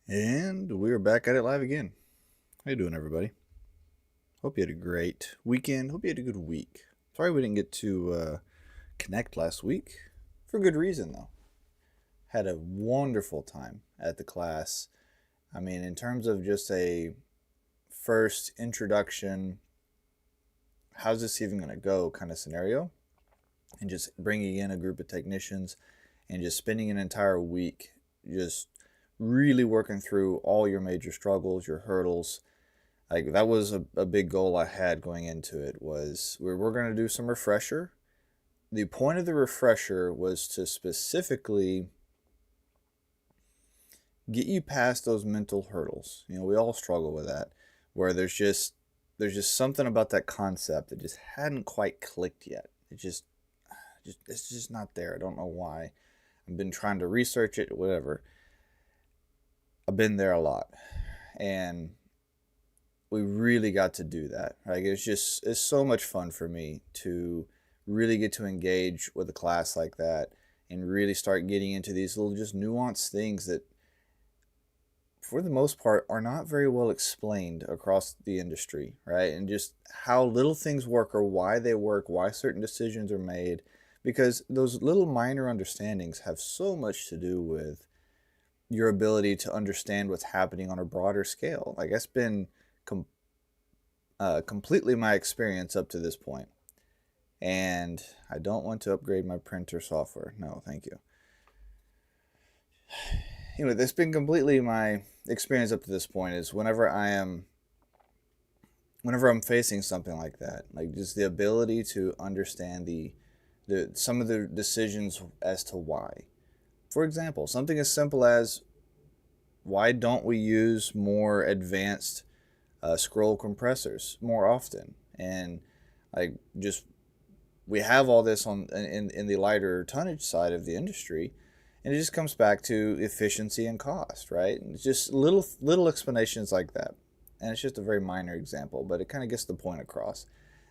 And we're back at it live again. How you doing, everybody? Hope you had a great weekend. Hope you had a good week. Sorry we didn't get to connect last week. For good reason, though. Had a wonderful time at the class. I mean, in terms of just a first introduction, how's this even going to go kind of scenario, and just bringing in a group of technicians and just spending an entire week just really working through all your major struggles, your hurdles. Like that was a big goal I had going into it. Was we're going to do some refresher. The point of the refresher was to specifically get you past those mental hurdles. We all struggle with that, where there's just something about that concept that just hadn't quite clicked yet. It's just not there. I don't know why. I've been trying to research it, whatever. I've been there a lot, and we really got to do that. Like it's so much fun for me to really get to engage with a class like that and really start getting into these little just nuanced things that for the most part are not very well explained across the industry, right? And just how little things work or why they work, why certain decisions are made, because those little minor understandings have so much to do with your ability to understand what's happening on a broader scale. Like that's been com- completely my experience up to this point. And I don't want to upgrade my printer software. No, thank you. Anyway, that's been completely my experience up to this point. Is whenever I'm facing something like that, like just the ability to understand the some of the decisions as to why. For example, something as simple as why don't we use more advanced scroll compressors more often? And like just we have all this in the lighter tonnage side of the industry, and it just comes back to efficiency and cost, right? And it's just little explanations like that, and it's just a very minor example, but it kind of gets the point across.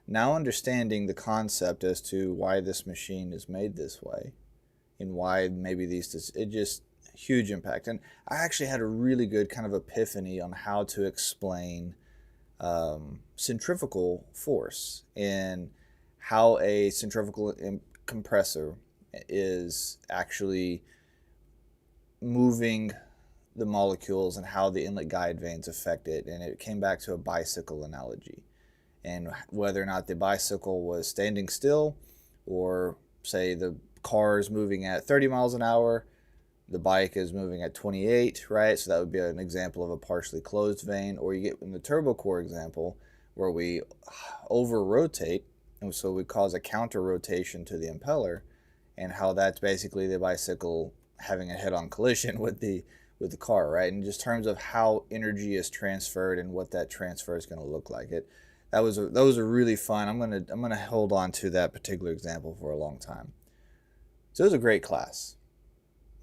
Now understanding the concept as to why this machine is made this way, and why maybe it just huge impact. And I actually had a really good kind of epiphany on how to explain centrifugal force and how a centrifugal compressor is actually moving the molecules and how the inlet guide vanes affect it. And it came back to a bicycle analogy, and whether or not the bicycle was standing still, or say the car is moving at 30 miles an hour, the bike is moving at 28, right? So that would be an example of a partially closed vane. Or you get in the turbo core example where we over rotate, and so we cause a counter rotation to the impeller, and how that's basically the bicycle having a head-on collision with the car, right? In just terms of how energy is transferred and what that transfer is going to look like. That was a really fun. I'm gonna hold on to that particular example for a long time. So it was a great class.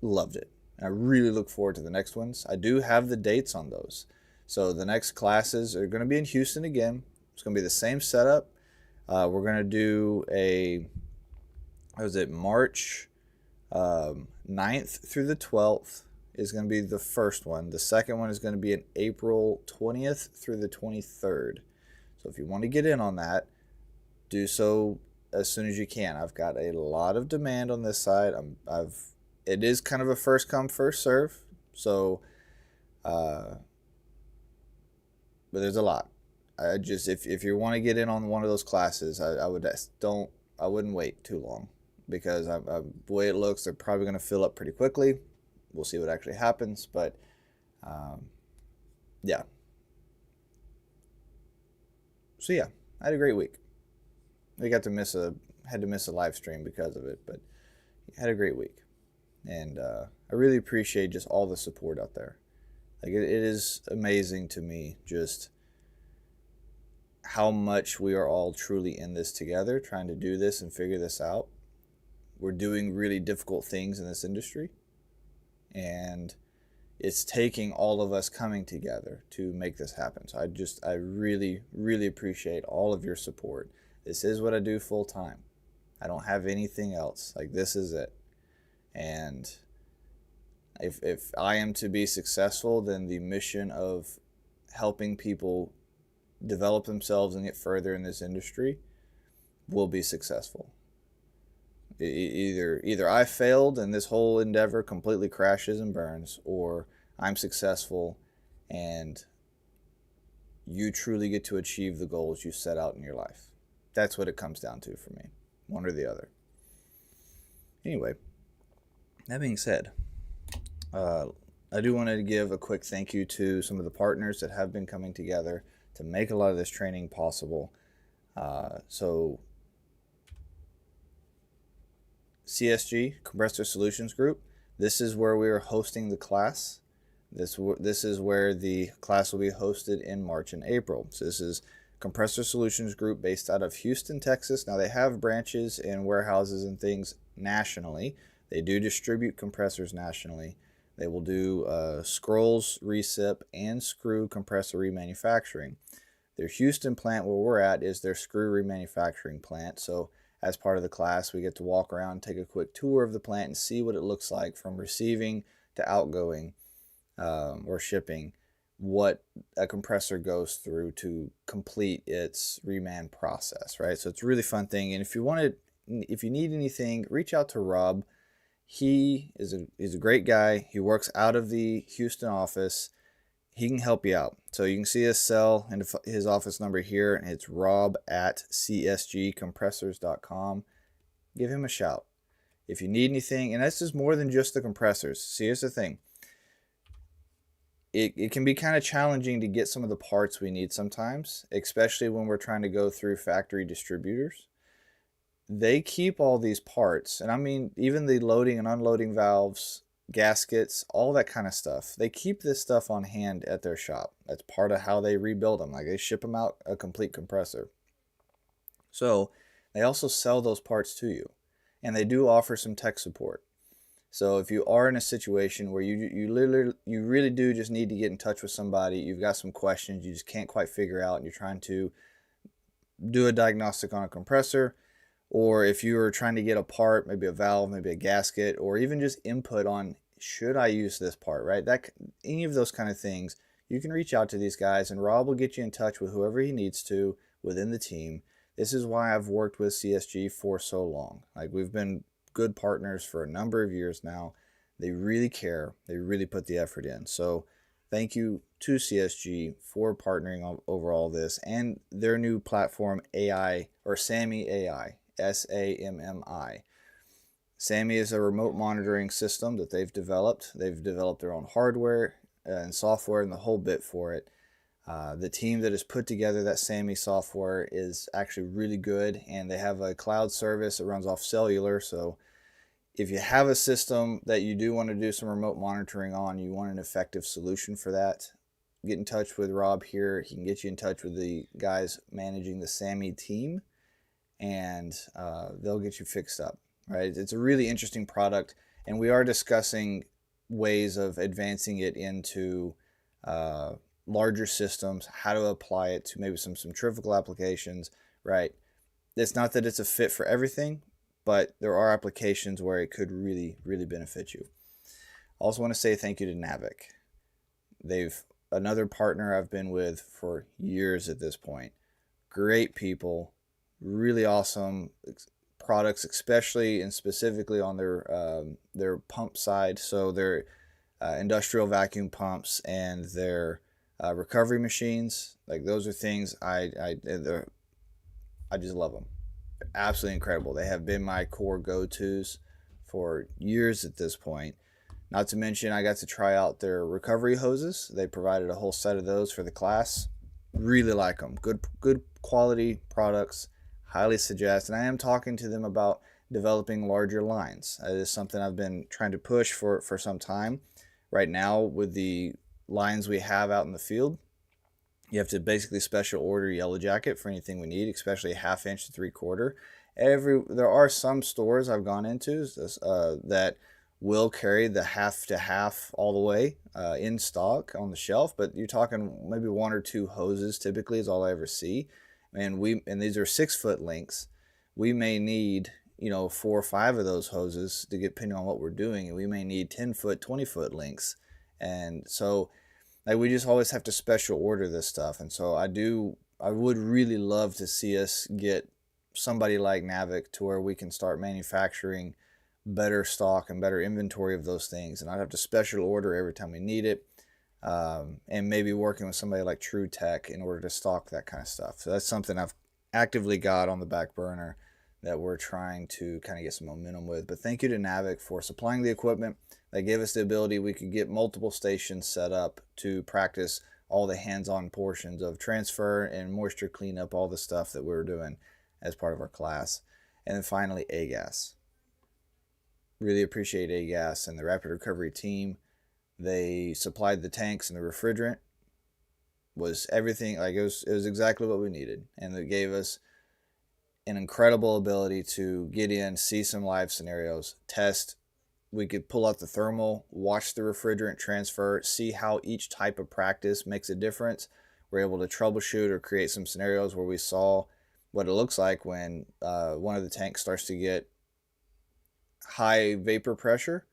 Loved it. And I really look forward to the next ones. I do have the dates on those. So the next classes are going to be in Houston again. It's going to be the same setup. We're going to do what was it, March 9th through the 12th is going to be the first one. The second one is going to be in April 20th through the 23rd. So if you want to get in on that, do so as soon as you can. I've got a lot of demand on this side. It is kind of a first come first serve, so but there's a lot. I just if you want to get in on one of those classes, I wouldn't wait too long, because the way it looks, they're probably going to fill up pretty quickly. We'll see what actually happens, but um, yeah. So yeah, I had a great week. We got to miss a had to miss a live stream because of it, but I had a great week. And I really appreciate just all the support out there. Like it is amazing to me just how much we are all truly in this together, trying to do this and figure this out. We're doing really difficult things in this industry, and it's taking all of us coming together to make this happen. So I really, really appreciate all of your support. This is what I do full time. I don't have anything else. Like this is it. And If I am to be successful, then the mission of helping people develop themselves and get further in this industry will be successful. Either I failed and this whole endeavor completely crashes and burns, or I'm successful and you truly get to achieve the goals you set out in your life. That's what it comes down to for me, one or the other. Anyway, that being said, I do want to give a quick thank you to some of the partners that have been coming together to make a lot of this training possible. So CSG, Compressor Solutions Group, this is where we are hosting the class. This is where the class will be hosted in March and April. So this is Compressor Solutions Group based out of Houston, Texas. Now they have branches and warehouses and things nationally. They do distribute compressors nationally. They will do scrolls, recip, and screw compressor remanufacturing. Their Houston plant where we're at is their screw remanufacturing plant. So as part of the class, we get to walk around, take a quick tour of the plant and see what it looks like from receiving to outgoing or shipping, what a compressor goes through to complete its reman process, right? So it's a really fun thing. And if you need anything, reach out to Rob. He's a great guy. He works out of the Houston office. He can help you out. So you can see his cell and his office number here, and it's rob@csgcompressors.com. Give him a shout. If you need anything, and this is more than just the compressors. See, here's the thing. It can be kind of challenging to get some of the parts we need sometimes, especially when we're trying to go through factory distributors. They keep all these parts, and I mean even the loading and unloading valves, gaskets, all that kind of stuff. They keep this stuff on hand at their shop. That's part of how they rebuild them. Like they ship them out a complete compressor. So they also sell those parts to you, and they do offer some tech support. So if you are in a situation where you really do just need to get in touch with somebody, you've got some questions you just can't quite figure out, and you're trying to do a diagnostic on a compressor, or if you are trying to get a part, maybe a valve, maybe a gasket, or even just input on should I use this part, right? Any of those kind of things, you can reach out to these guys, and Rob will get you in touch with whoever he needs to within the team. This is why I've worked with CSG for so long. Like we've been good partners for a number of years now. They really care. They really put the effort in. So thank you to CSG for partnering over all this and their new platform AI, or SAMMY AI, SAMMI. SAMMY is a remote monitoring system that they've developed. They've developed their own hardware and software and the whole bit for it. The team that has put together that SAMMY software is actually really good, and they have a cloud service that runs off cellular. So if you have a system that you do want to do some remote monitoring on, you want an effective solution for that, get in touch with Rob here. He can get you in touch with the guys managing the SAMMY team, and they'll get you fixed up, right? It's a really interesting product, and we are discussing ways of advancing it into larger systems, how to apply it to maybe some centrifugal applications, right? It's not that it's a fit for everything, but there are applications where it could really, really benefit you. I also want to say thank you to Navic. They've another partner I've been with for years at this point. Great people, really awesome products, especially and specifically on their pump side. So their industrial vacuum pumps and their recovery machines, like those are things I just love them. They're absolutely incredible. They have been my core go-tos for years at this point. Not to mention, I got to try out their recovery hoses. They provided a whole set of those for the class. Really like them. Good quality products. Highly suggest. And I am talking to them about developing larger lines. That is something I've been trying to push for some time. Right now, with the lines we have out in the field, you have to basically special order Yellow Jacket for anything we need, especially 1/2 inch to 3/4. There are some stores I've gone into that will carry the 1/2 to 1/2 all the way in stock on the shelf, but you're talking maybe 1 or 2 hoses typically is all I ever see. And these are 6-foot links. We may need 4 or 5 of those hoses to get, depending on what we're doing, and we may need 10-foot, 20-foot lengths. And so like we just always have to special order this stuff. And so I would really love to see us get somebody like Navic to where we can start manufacturing better stock and better inventory of those things, and I'd have to special order every time we need it. And maybe working with somebody like True Tech in order to stock that kind of stuff. So that's something I've actively got on the back burner that we're trying to kind of get some momentum with. But thank you to Navic for supplying the equipment. They gave us the ability, we could get multiple stations set up to practice all the hands-on portions of transfer and moisture cleanup, all the stuff that we were doing as part of our class. And then finally, AGAS. Really appreciate AGAS and the Rapid Recovery team. They supplied the tanks, and the refrigerant was everything. Like it was exactly what we needed, and it gave us an incredible ability to get in, see some live scenarios, test. We could pull out the thermal, watch the refrigerant transfer, see how each type of practice makes a difference. We're able to troubleshoot or create some scenarios where we saw what it looks like when one of the tanks starts to get high vapor pressure,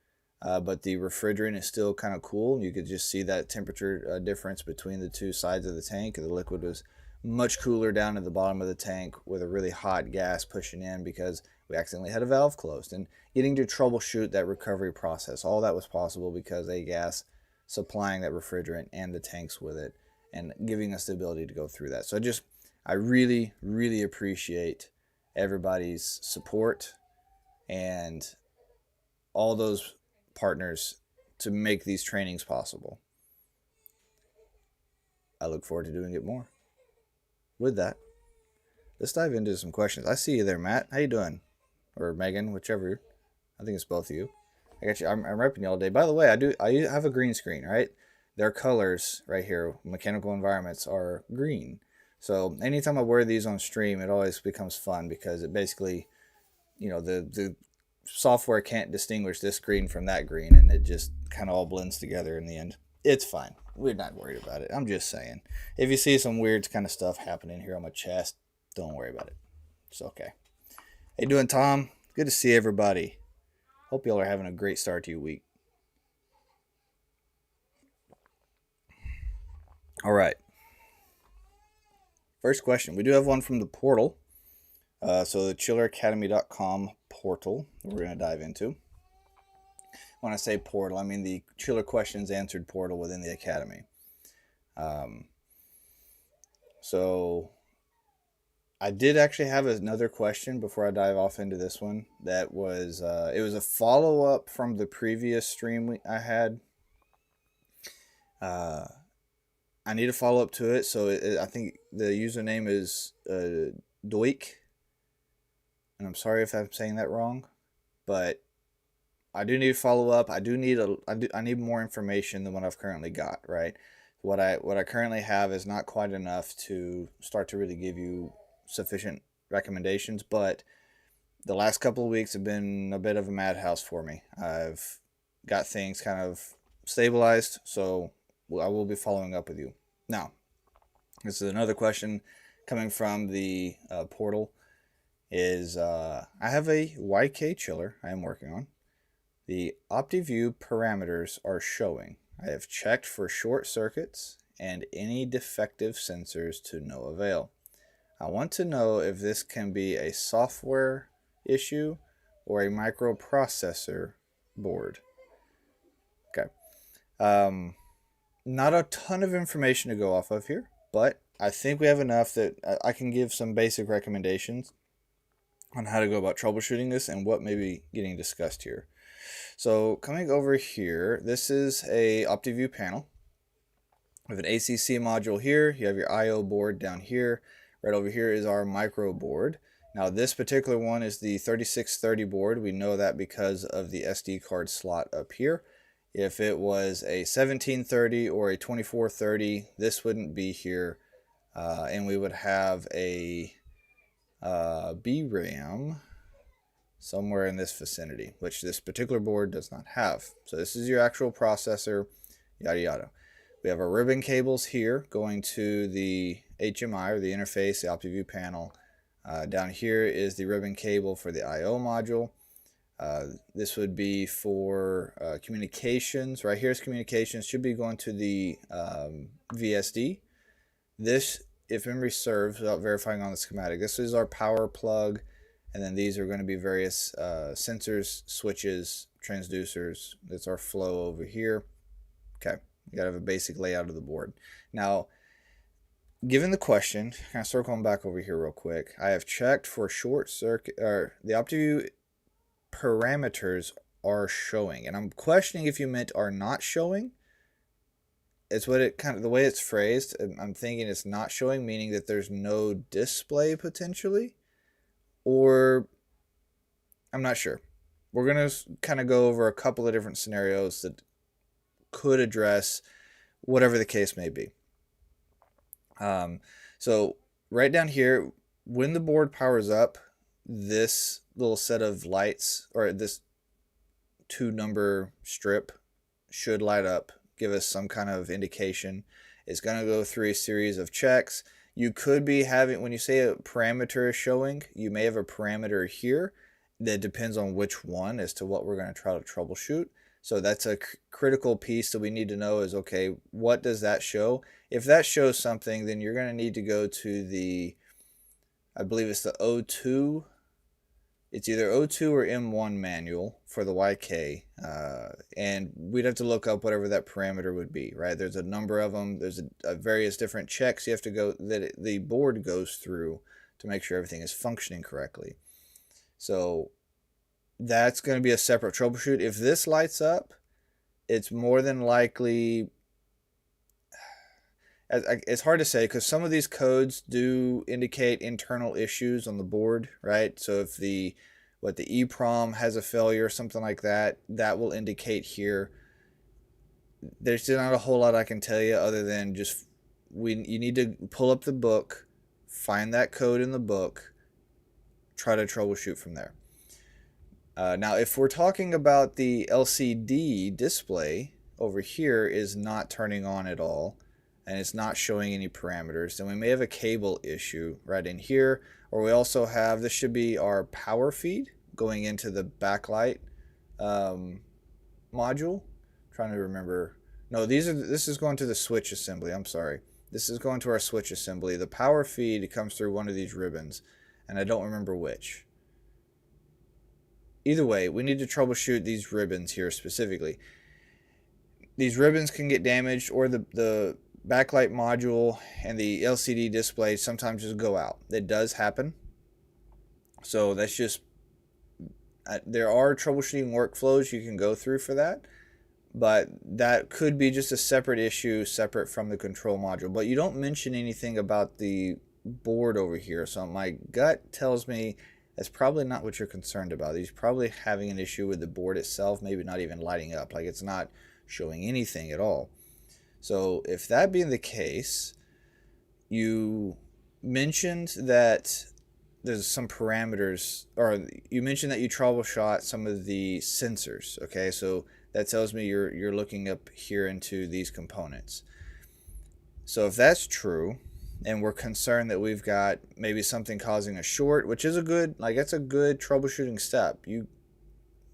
but the refrigerant is still kind of cool. You could just see that temperature difference between the two sides of the tank. The liquid was much cooler down at the bottom of the tank with a really hot gas pushing in because we accidentally had a valve closed. And getting to troubleshoot that recovery process, all that was possible because AGAS supplying that refrigerant and the tanks with it and giving us the ability to go through that. So I really, really appreciate everybody's support and all those partners to make these trainings possible. I look forward to doing it more. With that, let's dive into some questions. I see you there, Matt. How you doing? Or Megan, whichever. I think it's both of you. I got you. I'm repping you all day. By the way, I have a green screen, right? Their colors right here, mechanical environments, are green. So anytime I wear these on stream, it always becomes fun because it basically, the software can't distinguish this green from that green, and it just kind of all blends together in the end. It's fine. We're not worried about it. I'm just saying. If you see some weird kind of stuff happening here on my chest, don't worry about it. It's okay. How you doing, Tom? Good to see everybody. Hope y'all are having a great start to your week. All right. First question. We do have one from the portal. So the chilleracademy.com portal we're going to dive into. When I say portal, I mean the Chiller Questions Answered portal within the Academy. So I did actually have another question before I dive off into this one. That was, it was a follow-up from the previous stream I had. I need a follow-up to it, so I think the username is Doik. And I'm sorry if I'm saying that wrong, but I do need to follow up. I need more information than what I've currently got, right? What I currently have is not quite enough to start to really give you sufficient recommendations, but the last couple of weeks have been a bit of a madhouse for me. I've got things kind of stabilized, so I will be following up with you. Now, this is another question coming from the portal. I have a YK chiller I am working on. The OptiView parameters are showing. I have checked for short circuits and any defective sensors to no avail. I want to know if this can be a software issue or a microprocessor board. Okay. Not a ton of information to go off of here, but I think we have enough that I can give some basic recommendations on how to go about troubleshooting this and what may be getting discussed here. So coming over here, this is a OptiView panel. We have an ACC module here. You have your I/O board down here. Right over here is our micro board. Now this particular one is the 3630 board. We know that because of the SD card slot up here. If it was a 1730 or a 2430, this wouldn't be here. And we would have a BRAM somewhere in this vicinity, which this particular board does not have. So this is your actual processor, yada yada. We have our ribbon cables here going to the HMI or the interface, the OptiView panel. Down here is the ribbon cable for the I/O module. This would be for communications. Right here is communications. Should be going to the VSD. This, if memory serves, without verifying on the schematic, this is our power plug, and then these are going to be various sensors, switches, transducers. That's our flow over here. Okay, you got to have a basic layout of the board. Now, given the question, kind of circling back over here real quick, I have checked for short circuit, or the OptiView parameters are showing, and I'm questioning if you meant are not showing. It's what it kind of, the way it's phrased, I'm thinking it's not showing, meaning that there's no display potentially, or I'm not sure. We're going to kind of go over a couple of different scenarios that could address whatever the case may be. So right down here, when the board powers up, this little set of lights, or this 2-number strip, should light up, give us some kind of indication. It's going to go through a series of checks. You could be having, when you say a parameter is showing, you may have a parameter here that depends on which one as to what we're going to try to troubleshoot. So that's a critical piece that we need to know is, okay, what does that show? If that shows something, then you're going to need to go to the, I believe it's the O2. It's either O2 or M1 manual for the YK. And we'd have to look up whatever that parameter would be, right? There's a number of them. There's a various different checks you have to go, that the board goes through to make sure everything is functioning correctly. So that's going to be a separate troubleshoot. If this lights up, it's more than likely, it's hard to say because some of these codes do indicate internal issues on the board, right? So if the EEPROM has a failure or something like that, that will indicate here. There's not a whole lot I can tell you other than just you need to pull up the book, find that code in the book, try to troubleshoot from there. Now, if we're talking about the LCD display over here is not turning on at all, and it's not showing any parameters, then we may have a cable issue right in here. Or we also have, this should be our power feed going into the backlight module. I'm trying to remember. No, this is going to the switch assembly. I'm sorry. This is going to our switch assembly. The power feed comes through one of these ribbons, and I don't remember which. Either way, we need to troubleshoot these ribbons here specifically. These ribbons can get damaged, or the backlight module and the LCD display sometimes just go out. It does happen. So that's just, there are troubleshooting workflows you can go through for that, but that could be just a separate issue, separate from the control module. But you don't mention anything about the board over here, so my gut tells me that's probably not what you're concerned about. He's probably having an issue with the board itself, maybe not even lighting up, like it's not showing anything at all. So if that being the case, you mentioned that there's some parameters, or you mentioned that you troubleshot some of the sensors. Okay, so that tells me you're looking up here into these components. So if that's true, and we're concerned that we've got maybe something causing a short, which is a good, like, that's a good troubleshooting step.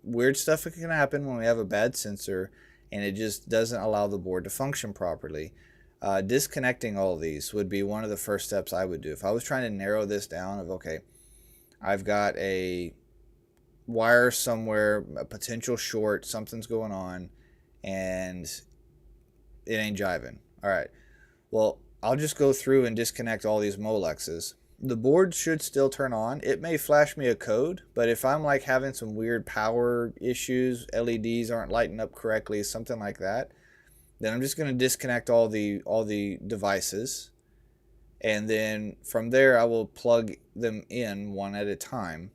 Weird stuff can happen when we have a bad sensor and it just doesn't allow the board to function properly. Disconnecting all of these would be one of the first steps I would do. If I was trying to narrow this down of, okay, I've got a wire somewhere, a potential short, something's going on, and it ain't jiving. All right, well, I'll just go through and disconnect all these Molexes. The board should still turn on. It may flash me a code, but if I'm like having some weird power issues, LEDs aren't lighting up correctly, something like that, then I'm just going to disconnect all the devices, and then from there I will plug them in one at a time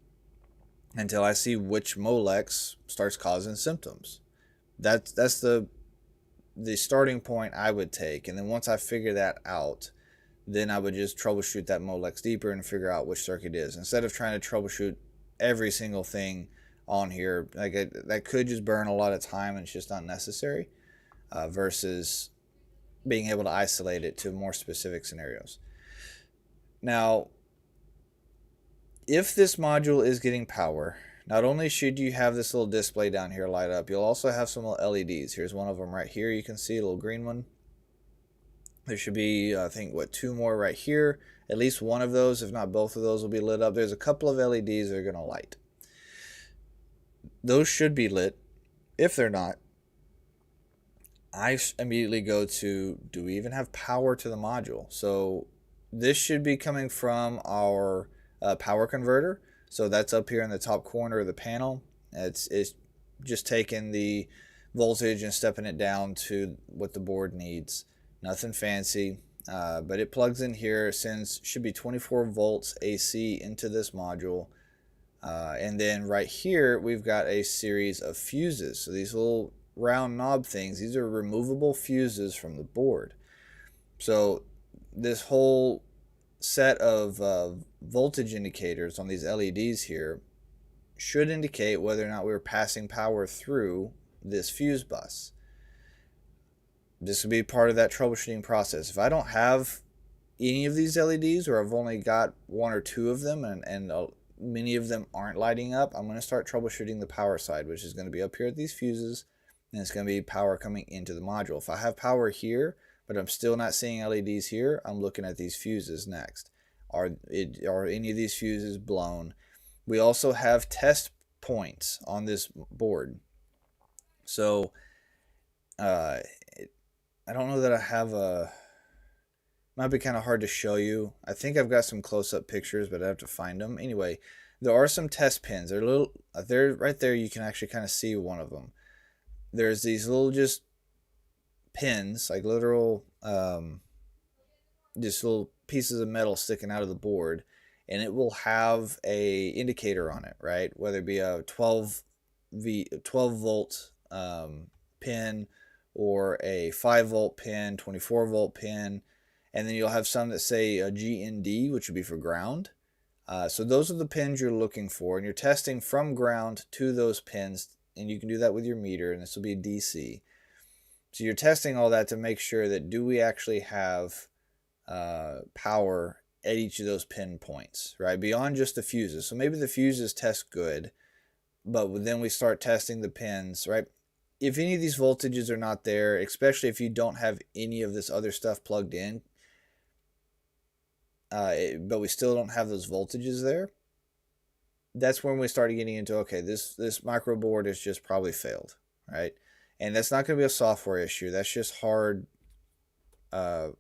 until I see which Molex starts causing symptoms. That's the starting point I would take, and then once I figure that out, then I would just troubleshoot that Molex deeper and figure out which circuit it is, instead of trying to troubleshoot every single thing on here. Like that could just burn a lot of time and it's just not necessary, versus being able to isolate it to more specific scenarios. Now, if this module is getting power, not only should you have this little display down here light up, you'll also have some little LEDs. Here's one of them right here. You can see a little green one. There should be, I think, two more right here. At least one of those, if not both of those, will be lit up. There's a couple of LEDs that are going to light. Those should be lit. If they're not, I immediately go to, do we even have power to the module? So this should be coming from our power converter. So that's up here in the top corner of the panel. It's just taking the voltage and stepping it down to what the board needs. Nothing fancy, but it plugs in here. Should be 24 volts AC into this module. And then right here, we've got a series of fuses. So these little round knob things, these are removable fuses from the board. So this whole set of voltage indicators on these LEDs here should indicate whether or not we're passing power through this fuse bus. This would be part of that troubleshooting process. If I don't have any of these LEDs, or I've only got one or two of them, and many of them aren't lighting up, I'm going to start troubleshooting the power side, which is going to be up here at these fuses, and it's going to be power coming into the module. If I have power here, but I'm still not seeing LEDs here, I'm looking at these fuses next. Are any of these fuses blown? We also have test points on this board. So I don't know that I have might be kind of hard to show you. I think I've got some close-up pictures, but I have to find them. Anyway, there are some test pins. They're right there. You can actually kind of see one of them. There's these little just pins, like literal, just little pieces of metal sticking out of the board, and it will have a indicator on it, right? Whether it be a 12 volt pin, or a 5 volt pin, 24 volt pin, and then you'll have some that say a GND, which would be for ground. So those are the pins you're looking for, and you're testing from ground to those pins, and you can do that with your meter, and this will be a DC. So you're testing all that to make sure that do we actually have power at each of those pin points, right? Beyond just the fuses. So maybe the fuses test good, but then we start testing the pins, right? If any of these voltages are not there, especially if you don't have any of this other stuff plugged in, but we still don't have those voltages there, that's when we start getting into, okay, this micro board has just probably failed, right? And that's not going to be a software issue. That's just that's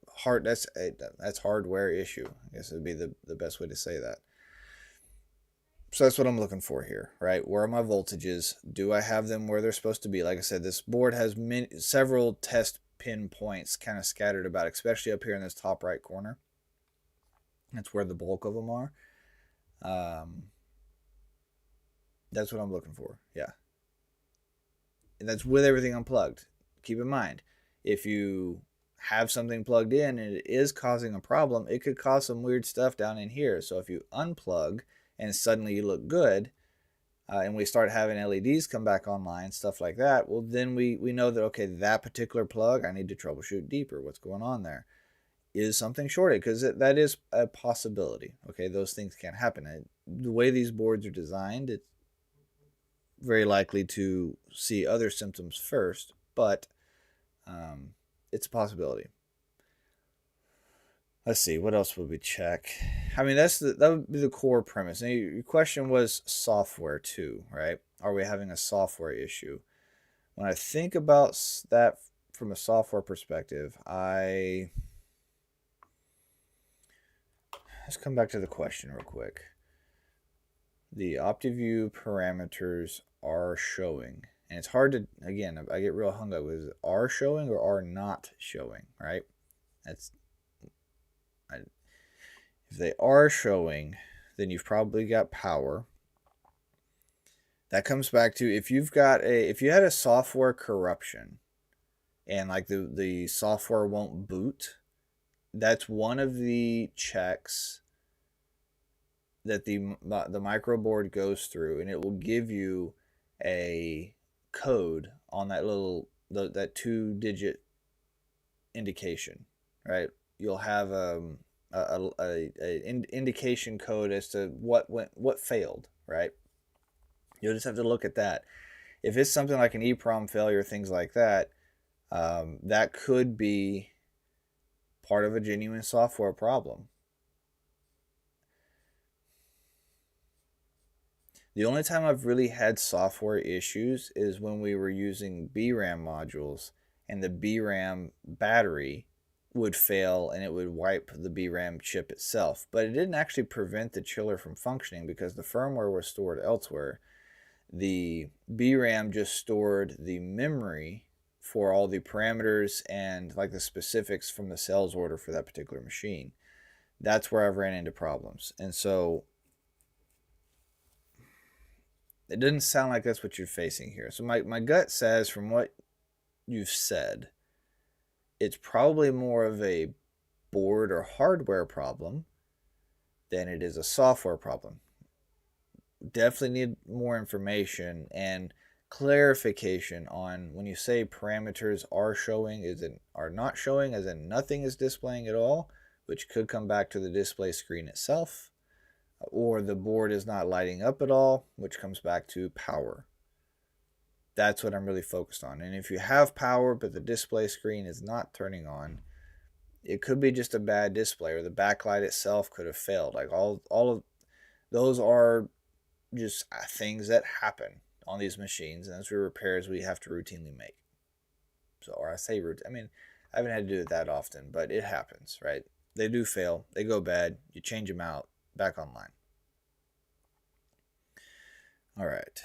hardware issue. I guess would be the best way to say that. So that's what I'm looking for here, right? Where are my voltages? Do I have them where they're supposed to be? Like I said, this board has several test pin points kind of scattered about, especially up here in this top right corner. That's where the bulk of them are. That's what I'm looking for, yeah. And that's with everything unplugged. Keep in mind, if you have something plugged in and it is causing a problem, it could cause some weird stuff down in here. So if you unplug and suddenly you look good, and we start having LEDs come back online, stuff like that, well, then we know that, okay, that particular plug, I need to troubleshoot deeper. What's going on there? Is something shorted? Because that is a possibility. Okay, those things can happen. The way these boards are designed, it's very likely to see other symptoms first, but it's a possibility. Let's see, what else would we check? I mean, that would be the core premise. Now, your question was software too, right? Are we having a software issue? When I think about that from a software perspective, let's come back to the question real quick. The OptiView parameters are showing. And it's hard to, again, I get real hung up with, are showing or are not showing, right? If they are showing, then you've probably got power. That comes back to if you had a software corruption and like the software won't boot, that's one of the checks that the micro board goes through, and it will give you a code on that that 2-digit indication, right? You'll have indication code as to what failed, right? You'll just have to look at that. If it's something like an EEPROM failure, things like that, that could be part of a genuine software problem. The only time I've really had software issues is when we were using BRAM modules and the BRAM battery would fail and it would wipe the BRAM chip itself. But it didn't actually prevent the chiller from functioning because the firmware was stored elsewhere. The BRAM just stored the memory for all the parameters and like the specifics from the sales order for that particular machine. That's where I've ran into problems. And so it doesn't sound like that's what you're facing here. So my gut says, from what you've said, it's probably more of a board or hardware problem than it is a software problem. Definitely need more information and clarification on when you say parameters are showing, is it are not showing, as in nothing is displaying at all, which could come back to the display screen itself, or the board is not lighting up at all, which comes back to power. That's what I'm really focused on. And if you have power but the display screen is not turning on, it could be just a bad display, or the backlight itself could have failed. Like all of those are just things that happen on these machines, and those are repairs we have to routinely make. So, or I say routine, I mean, I haven't had to do it that often, but it happens, right? They do fail, they go bad, you change them out, back online. All right.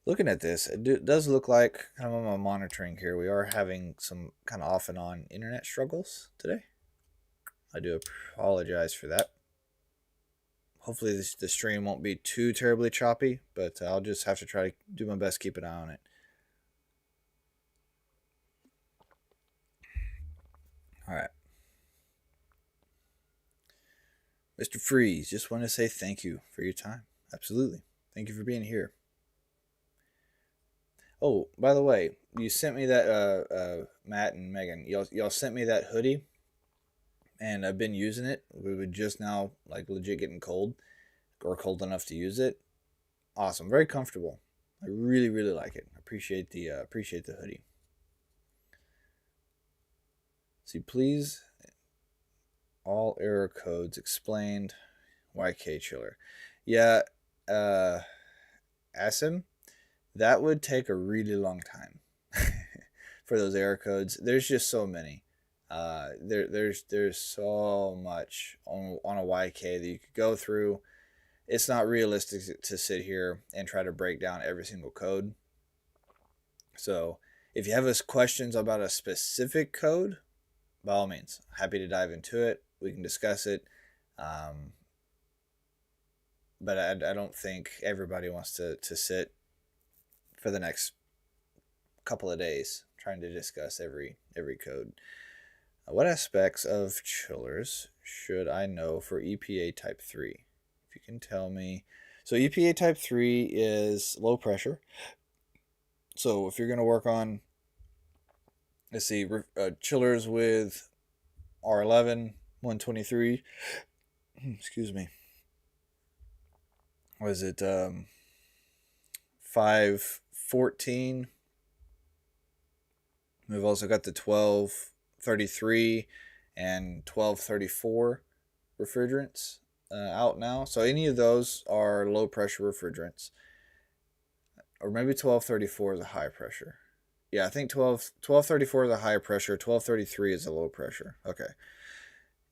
Looking at this, it does look like, kind of on my monitoring here, we are having some kind of off and on internet struggles today. I do apologize for that. Hopefully the stream won't be too terribly choppy, but I'll just have to try to do my best to keep an eye on it. All right. Mr. Freeze, just want to say thank you for your time. Absolutely. Thank you for being here. Oh, by the way, you sent me that, Matt and Megan, y'all sent me that hoodie, and I've been using it. We were just now, like, legit getting cold, or cold enough to use it. Awesome. Very comfortable. I really, really like it. Appreciate the hoodie. See, please, all error codes explained. YK chiller. Yeah, Asim, that would take a really long time for those error codes. There's just so many. There's so much on a YK that you could go through. It's not realistic to sit here and try to break down every single code. So if you have questions about a specific code, by all means, happy to dive into it. We can discuss it. But I don't think everybody wants to sit for the next couple of days trying to discuss every code. What aspects of chillers should I know for EPA Type 3? If you can tell me. So EPA Type 3 is low pressure. So if you're going to work on, let's see, chillers with R11, 123, excuse me, was it 514? We've also got the 1233 and 1234 refrigerants out now. So any of those are low pressure refrigerants. Or maybe 1234 is a high pressure. Yeah, I think 1234 is a high pressure. 1233 is a low pressure. Okay.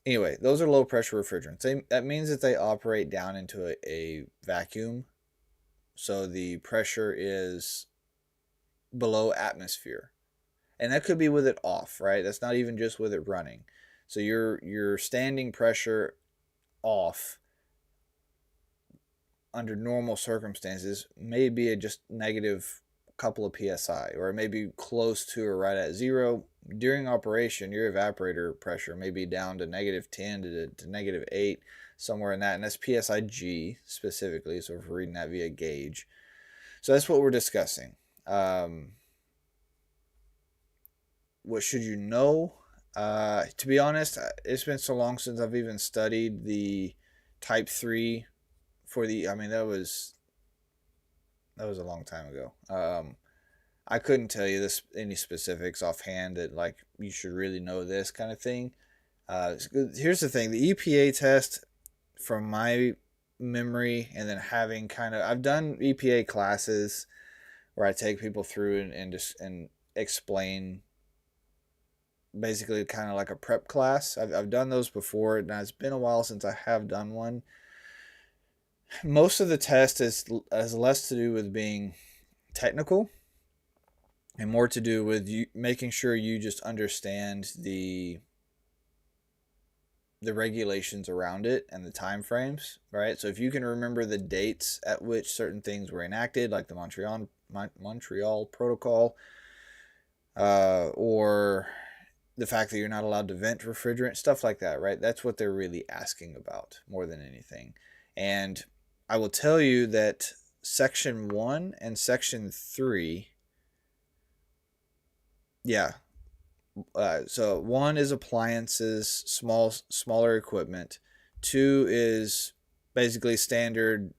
Anyway, those are low pressure refrigerants. That means that they operate down into a vacuum. So the pressure is below atmosphere. And that could be with it off, right? That's not even just with it running. So your standing pressure off under normal circumstances may be at just negative couple of psi, or it may be close to or right at zero. During operation, your evaporator pressure may be down to negative 10 to negative 8, somewhere in that, and that's PSIG specifically, so if we're reading that via gauge. So that's what we're discussing. What should you know? To be honest, it's been so long since I've even studied the Type 3 for the. I mean, that was a long time ago. I couldn't tell you this any specifics offhand that like you should really know this kind of thing. Here's the thing: the EPA test, from my memory, and then having kind of I've done EPA classes where I take people through and just and explain basically kind of like a prep class. I've done those before. Now it's been a while since I have done one. Most of the test is has less to do with being technical and more to do with you making sure you just understand the regulations around it and the time frames, right? So if you can remember the dates at which certain things were enacted, like the Montreal Protocol, or the fact that you're not allowed to vent refrigerant, stuff like that, right? That's what they're really asking about more than anything. And I will tell you that Section 1 and Section 3, yeah. So 1 is appliances, smaller equipment. 2 is basically standard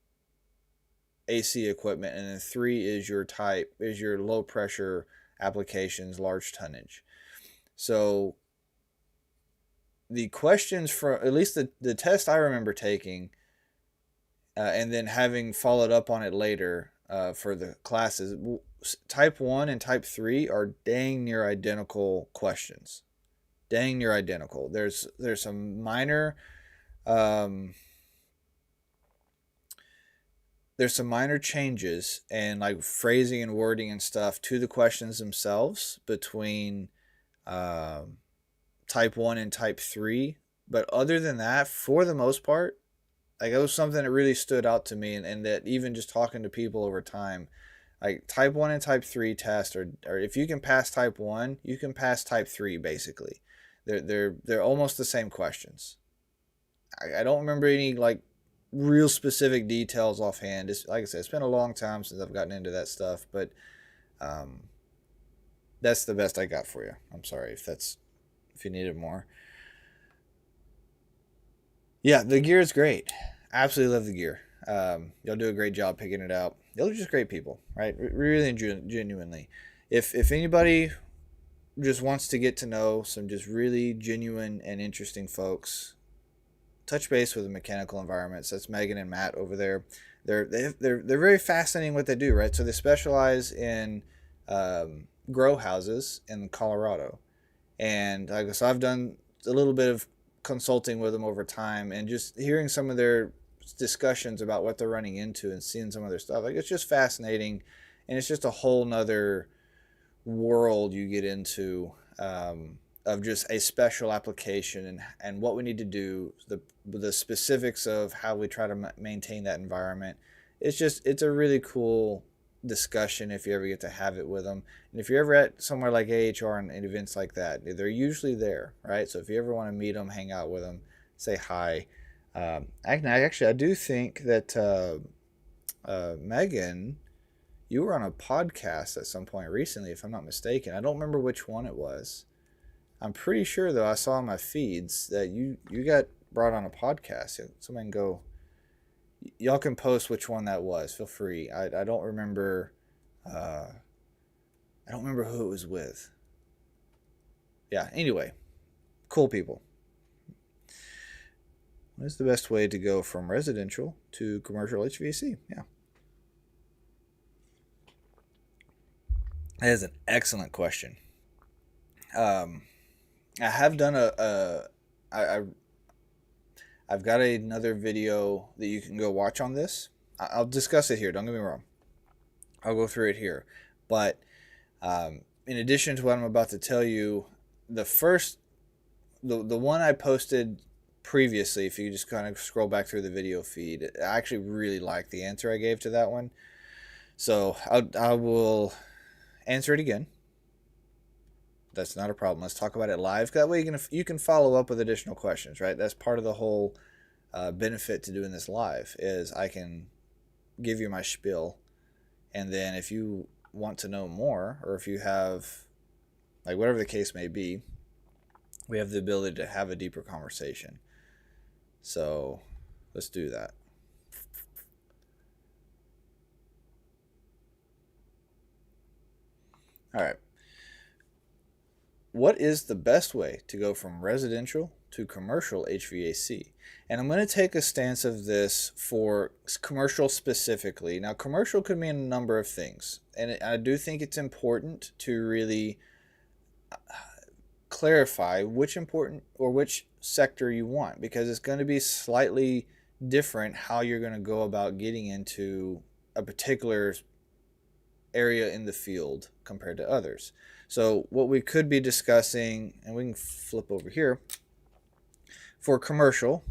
AC equipment, and then 3 is your low pressure applications, large tonnage. So the questions for at least the test I remember taking, and then having followed up on it later for the classes, type 1 and type 3 are dang near identical questions. Dang near identical. There's some minor um, there's some minor changes and like phrasing and wording and stuff to the questions themselves between um, type 1 and type 3. But other than that, for the most part, like it was something that really stood out to me, and that even just talking to people over time, like type 1 and type 3 test, or if you can pass type 1, you can pass type 3 basically. They're almost the same questions. I don't remember any like real specific details offhand. It's, like I said, it's been a long time since I've gotten into that stuff, but um, that's the best I got for you. I'm sorry if you needed more. Yeah, the gear is great. Absolutely love the gear. Y'all do a great job picking it out. Y'all are just great people, right? Really and genuinely. If anybody just wants to get to know some just really genuine and interesting folks, touch base with the Mechanical Environments. That's Megan and Matt over there. They're very fascinating what they do, right? So they specialize in grow houses in Colorado, and I guess I've done a little bit of consulting with them over time, and just hearing some of their discussions about what they're running into and seeing some of their stuff, like it's just fascinating, and it's just a whole nother world you get into, of just a special application, and what we need to do, the specifics of how we try to maintain that environment. It's a really cool discussion if you ever get to have it with them. And if you're ever at somewhere like AHR and events like that, they're usually there, right? So if you ever want to meet them, hang out with them, say hi. I do think that Megan, you were on a podcast at some point recently, if I'm not mistaken. I don't remember which one it was. I'm pretty sure though I saw in my feeds that you got brought on a podcast. Somebody can go. Y'all can post which one that was. Feel free. I don't remember. Uh, I don't remember who it was with. Yeah. Anyway, cool people. What is the best way to go from residential to commercial HVAC? Yeah. That is an excellent question. Um, I have done I I've got another video that you can go watch on this. I'll discuss it here. Don't get me wrong. I'll go through it here. But in addition to what I'm about to tell you, the first, the one I posted previously, if you just kind of scroll back through the video feed, I actually really like the answer I gave to that one. So I will answer it again. That's not a problem. Let's talk about it live. That way you can follow up with additional questions, right? That's part of the whole benefit to doing this live is I can give you my spiel, and then if you want to know more, or if you have, like, whatever the case may be, we have the ability to have a deeper conversation. So let's do that. All right. What is the best way to go from residential to commercial HVAC? And I'm going to take a stance of this for commercial specifically. Now, commercial could mean a number of things, and I do think it's important to really clarify which sector you want, because it's going to be slightly different how you're going to go about getting into a particular area in the field compared to others. So what we could be discussing, and we can flip over here, for commercial,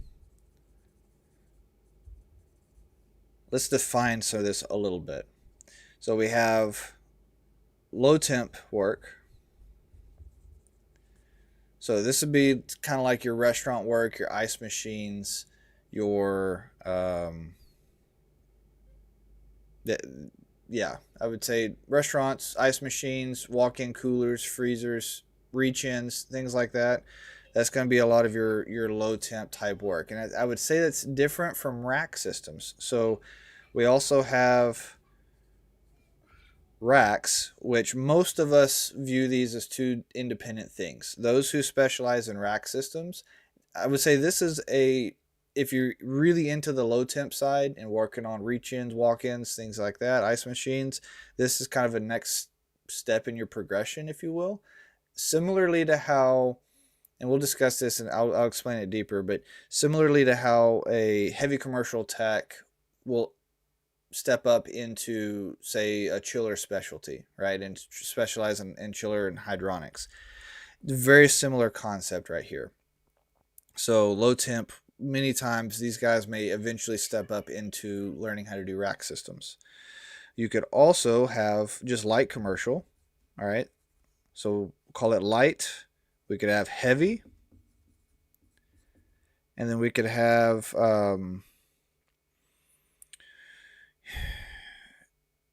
let's define this a little bit. So we have low temp work. So this would be kind of like your restaurant work, your ice machines, your yeah, I would say restaurants, ice machines, walk-in coolers, freezers, reach-ins, things like that. That's going to be a lot of your low temp type work, and I would say that's different from rack systems. So we also have racks, which most of us view these as two independent things. Those who specialize in rack systems, I would say this is if you're really into the low temp side and working on reach-ins, walk-ins, things like that, ice machines, this is kind of a next step in your progression, if you will. Similarly to how, and we'll discuss this and I'll explain it deeper, but similarly to how a heavy commercial tech will step up into, say, a chiller specialty, right, and specialize in chiller and hydronics. Very similar concept right here. So low temp, many times these guys may eventually step up into learning how to do rack systems. You could also have just light commercial, all right? So call it light. We could have heavy, and then we could have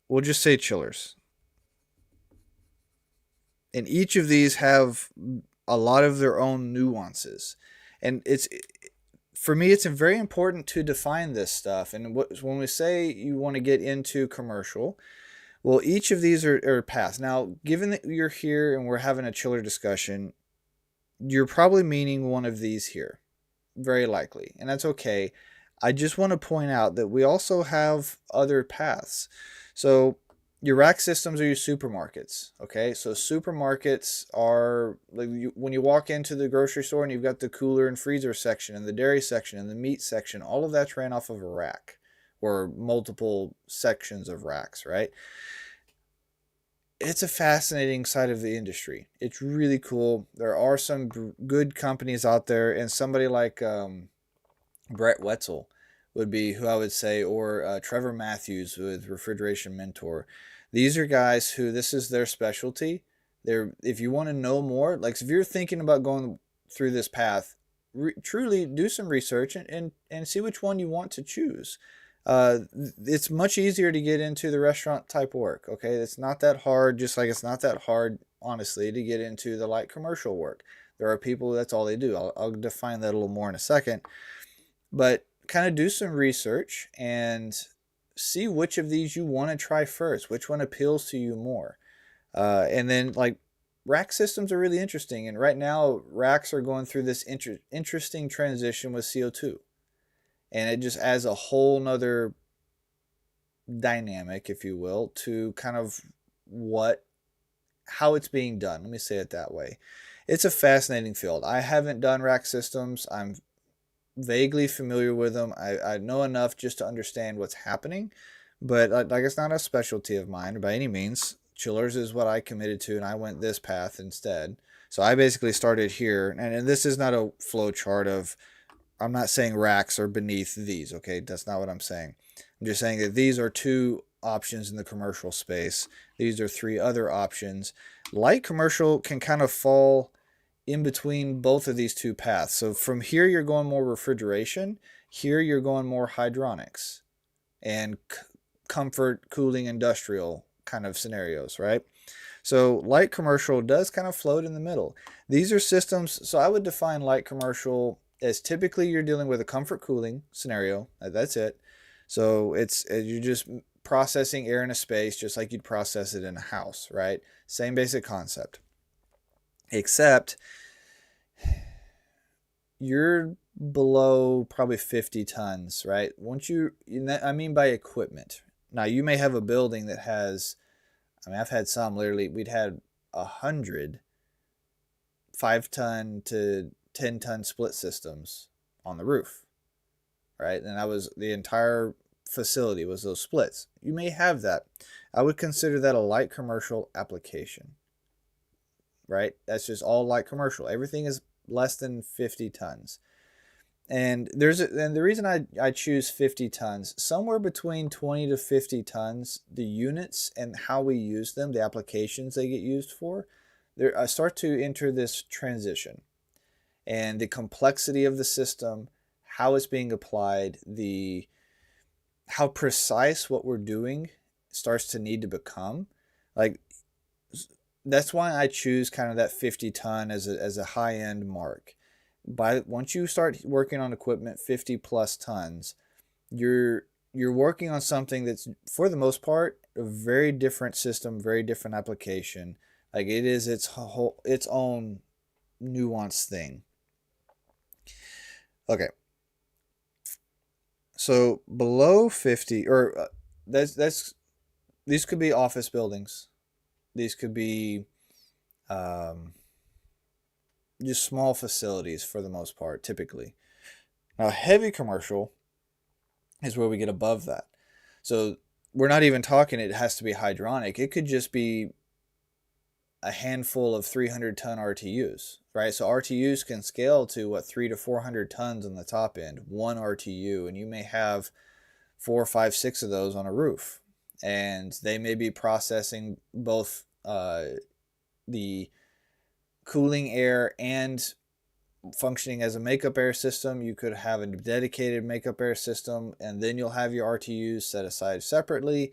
we'll just say chillers. And each of these have a lot of their own nuances. And for me, it's very important to define this stuff. And when we say you want to get into commercial, well, each of these are paths. Now, given that you're here and we're having a chiller discussion, you're probably meaning one of these here, very likely. And that's okay. I just want to point out that we also have other paths. So your rack systems are your supermarkets. Okay, so supermarkets are like when you walk into the grocery store and you've got the cooler and freezer section and the dairy section and the meat section, all of that's ran off of a rack or multiple sections of racks, right? It's a fascinating side of the industry. It's really cool. There are some good companies out there, and somebody like Brett Wetzel would be who I would say, or Trevor Matthews with Refrigeration Mentor. These are guys who this is their specialty. If you want to know more, like if you're thinking about going through this path, truly do some research and see which one you want to choose. It's much easier to get into the restaurant type work. Okay, it's not that hard. Just like it's not that hard, honestly, to get into the light commercial work. There are people that's all they do. I'll define that a little more in a second, but kind of do some research and see which of these you want to try first, which one appeals to you more. And then like rack systems are really interesting. And right now racks are going through this interesting transition with CO2. And it just adds a whole nother dynamic, if you will, to kind of how it's being done. Let me say it that way. It's a fascinating field. I haven't done rack systems. I'm vaguely familiar with them. I know enough just to understand what's happening, but like it's not a specialty of mine by any means. Chillers is what I committed to, and I went this path instead. So I basically started here, and this is not a flow chart of, I'm not saying racks are beneath these, okay? That's not what I'm saying. I'm just saying that these are two options in the commercial space. These are three other options. Light commercial can kind of fall in between both of these two paths. So from here, you're going more refrigeration. Here, you're going more hydronics and comfort, cooling, industrial kind of scenarios, right? So light commercial does kind of float in the middle. These are systems. So I would define light commercial as typically you're dealing with a comfort cooling scenario. That's it. So it's you're just processing air in a space just like you'd process it in a house, right? Same basic concept. Except you're below probably 50 tons, right? Once I mean by equipment. Now you may have a building that has, I mean, I've had some literally, we'd had 100 5-ton to 10-ton split systems on the roof, right? And that was the entire facility was those splits. You may have that. I would consider that a light commercial application, right? That's just all light commercial. Everything is less than 50 tons. And the reason I choose 50 tons, somewhere between 20 to 50 tons, the units and how we use them, the applications they get used for, I start to enter this transition. And the complexity of the system, how it's being applied, how precise what we're doing starts to need to become. Like, that's why I choose kind of that 50 ton as a high end mark. Once you start working on equipment 50 plus tons, you're working on something that's for the most part a very different system, very different application. Like it is its own nuanced thing. Okay. So below 50 or that's these could be office buildings. These could be um, just small facilities for the most part, typically. Now, heavy commercial is where we get above that. So we're not even talking it has to be hydronic. It could just be a handful of 300-ton RTUs, right? So RTUs can scale to 300 to 400 tons on the top end, one RTU, and you may have 4, 5, 6 of those on a roof, and they may be processing both the cooling air and functioning as a makeup air system. You could have a dedicated makeup air system, and then you'll have your RTUs set aside separately.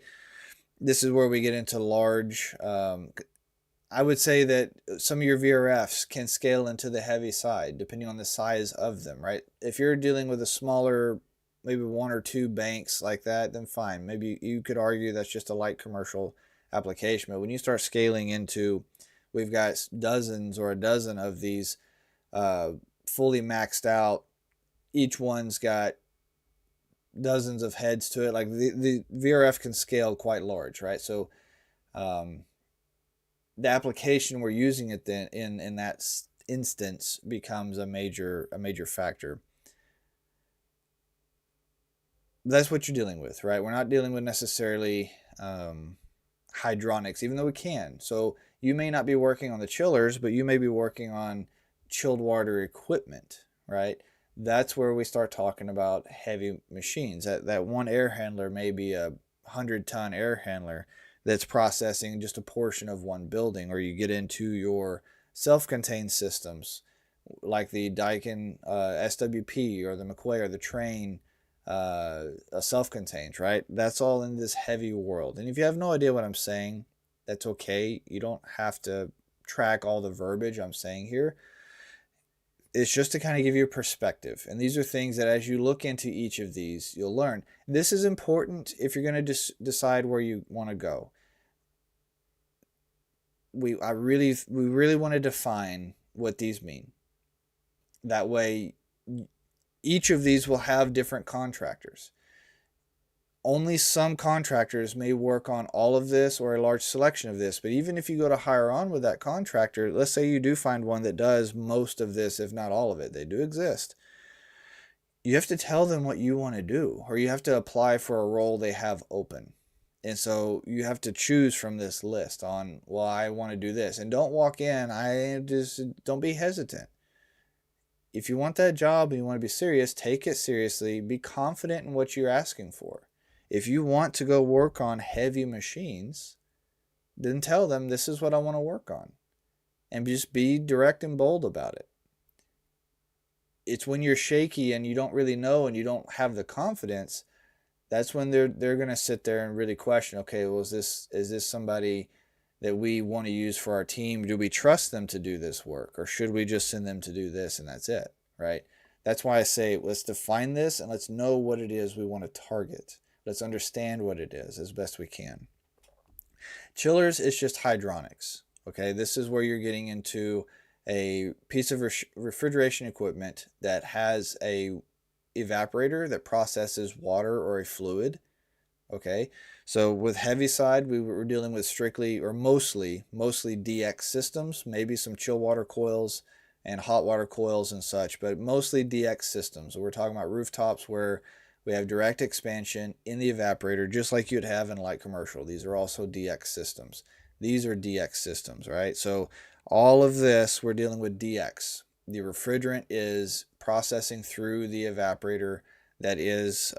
This is where we get into large. I would say that some of your VRFs can scale into the heavy side, depending on the size of them, right? If you're dealing with a smaller, maybe 1 or 2 banks like that, then fine. Maybe you could argue that's just a light commercial application. But when you start scaling into, we've got dozens or a dozen of these fully maxed out. Each one's got dozens of heads to it. Like the VRF can scale quite large, right? So the application we're using it then in that instance becomes a major factor. That's what you're dealing with, right? We're not dealing with necessarily hydronics, even though we can. So you may not be working on the chillers, but you may be working on chilled water equipment, right? That's where we start talking about heavy machines. That one air handler may be a 100-ton air handler that's processing just a portion of one building, or you get into your self-contained systems like the Daikin SWP or the McQuay or the Trane self-contained, right? That's all in this heavy world. And if you have no idea what I'm saying, that's okay. You don't have to track all the verbiage I'm saying here. It's just to kind of give you a perspective. And these are things that as you look into each of these, you'll learn. This is important if you're going to decide where you want to go. We really want to define what these mean. That way, each of these will have different contractors. Only some contractors may work on all of this or a large selection of this. But even if you go to hire on with that contractor, let's say you do find one that does most of this, if not all of it, they do exist. You have to tell them what you want to do, or you have to apply for a role they have open. And so you have to choose from this list on, well, I want to do this. And don't walk in, don't be hesitant. If you want that job and you want to be serious, take it seriously. Be confident in what you're asking for. If you want to go work on heavy machines, then tell them this is what I want to work on. And just be direct and bold about it. It's when you're shaky and you don't really know and you don't have the confidence, that's when they're going to sit there and really question, okay, well, is this somebody that we want to use for our team? Do we trust them to do this work, or should we just send them to do this and that's it, right? That's why I say let's define this and let's know what it is we want to target. Let's understand what it is as best we can. Chillers is just hydronics. Okay, this is where you're getting into a piece of refrigeration equipment that has a evaporator that processes water or a fluid. Okay, so with heavy side, we were dealing with strictly or mostly DX systems, maybe some chill water coils and hot water coils and such, but mostly DX systems. So we're talking about rooftops where we have direct expansion in the evaporator, just like you'd have in light commercial. These are also DX systems. These are DX systems, right? So all of this, we're dealing with DX. The refrigerant is processing through the evaporator that is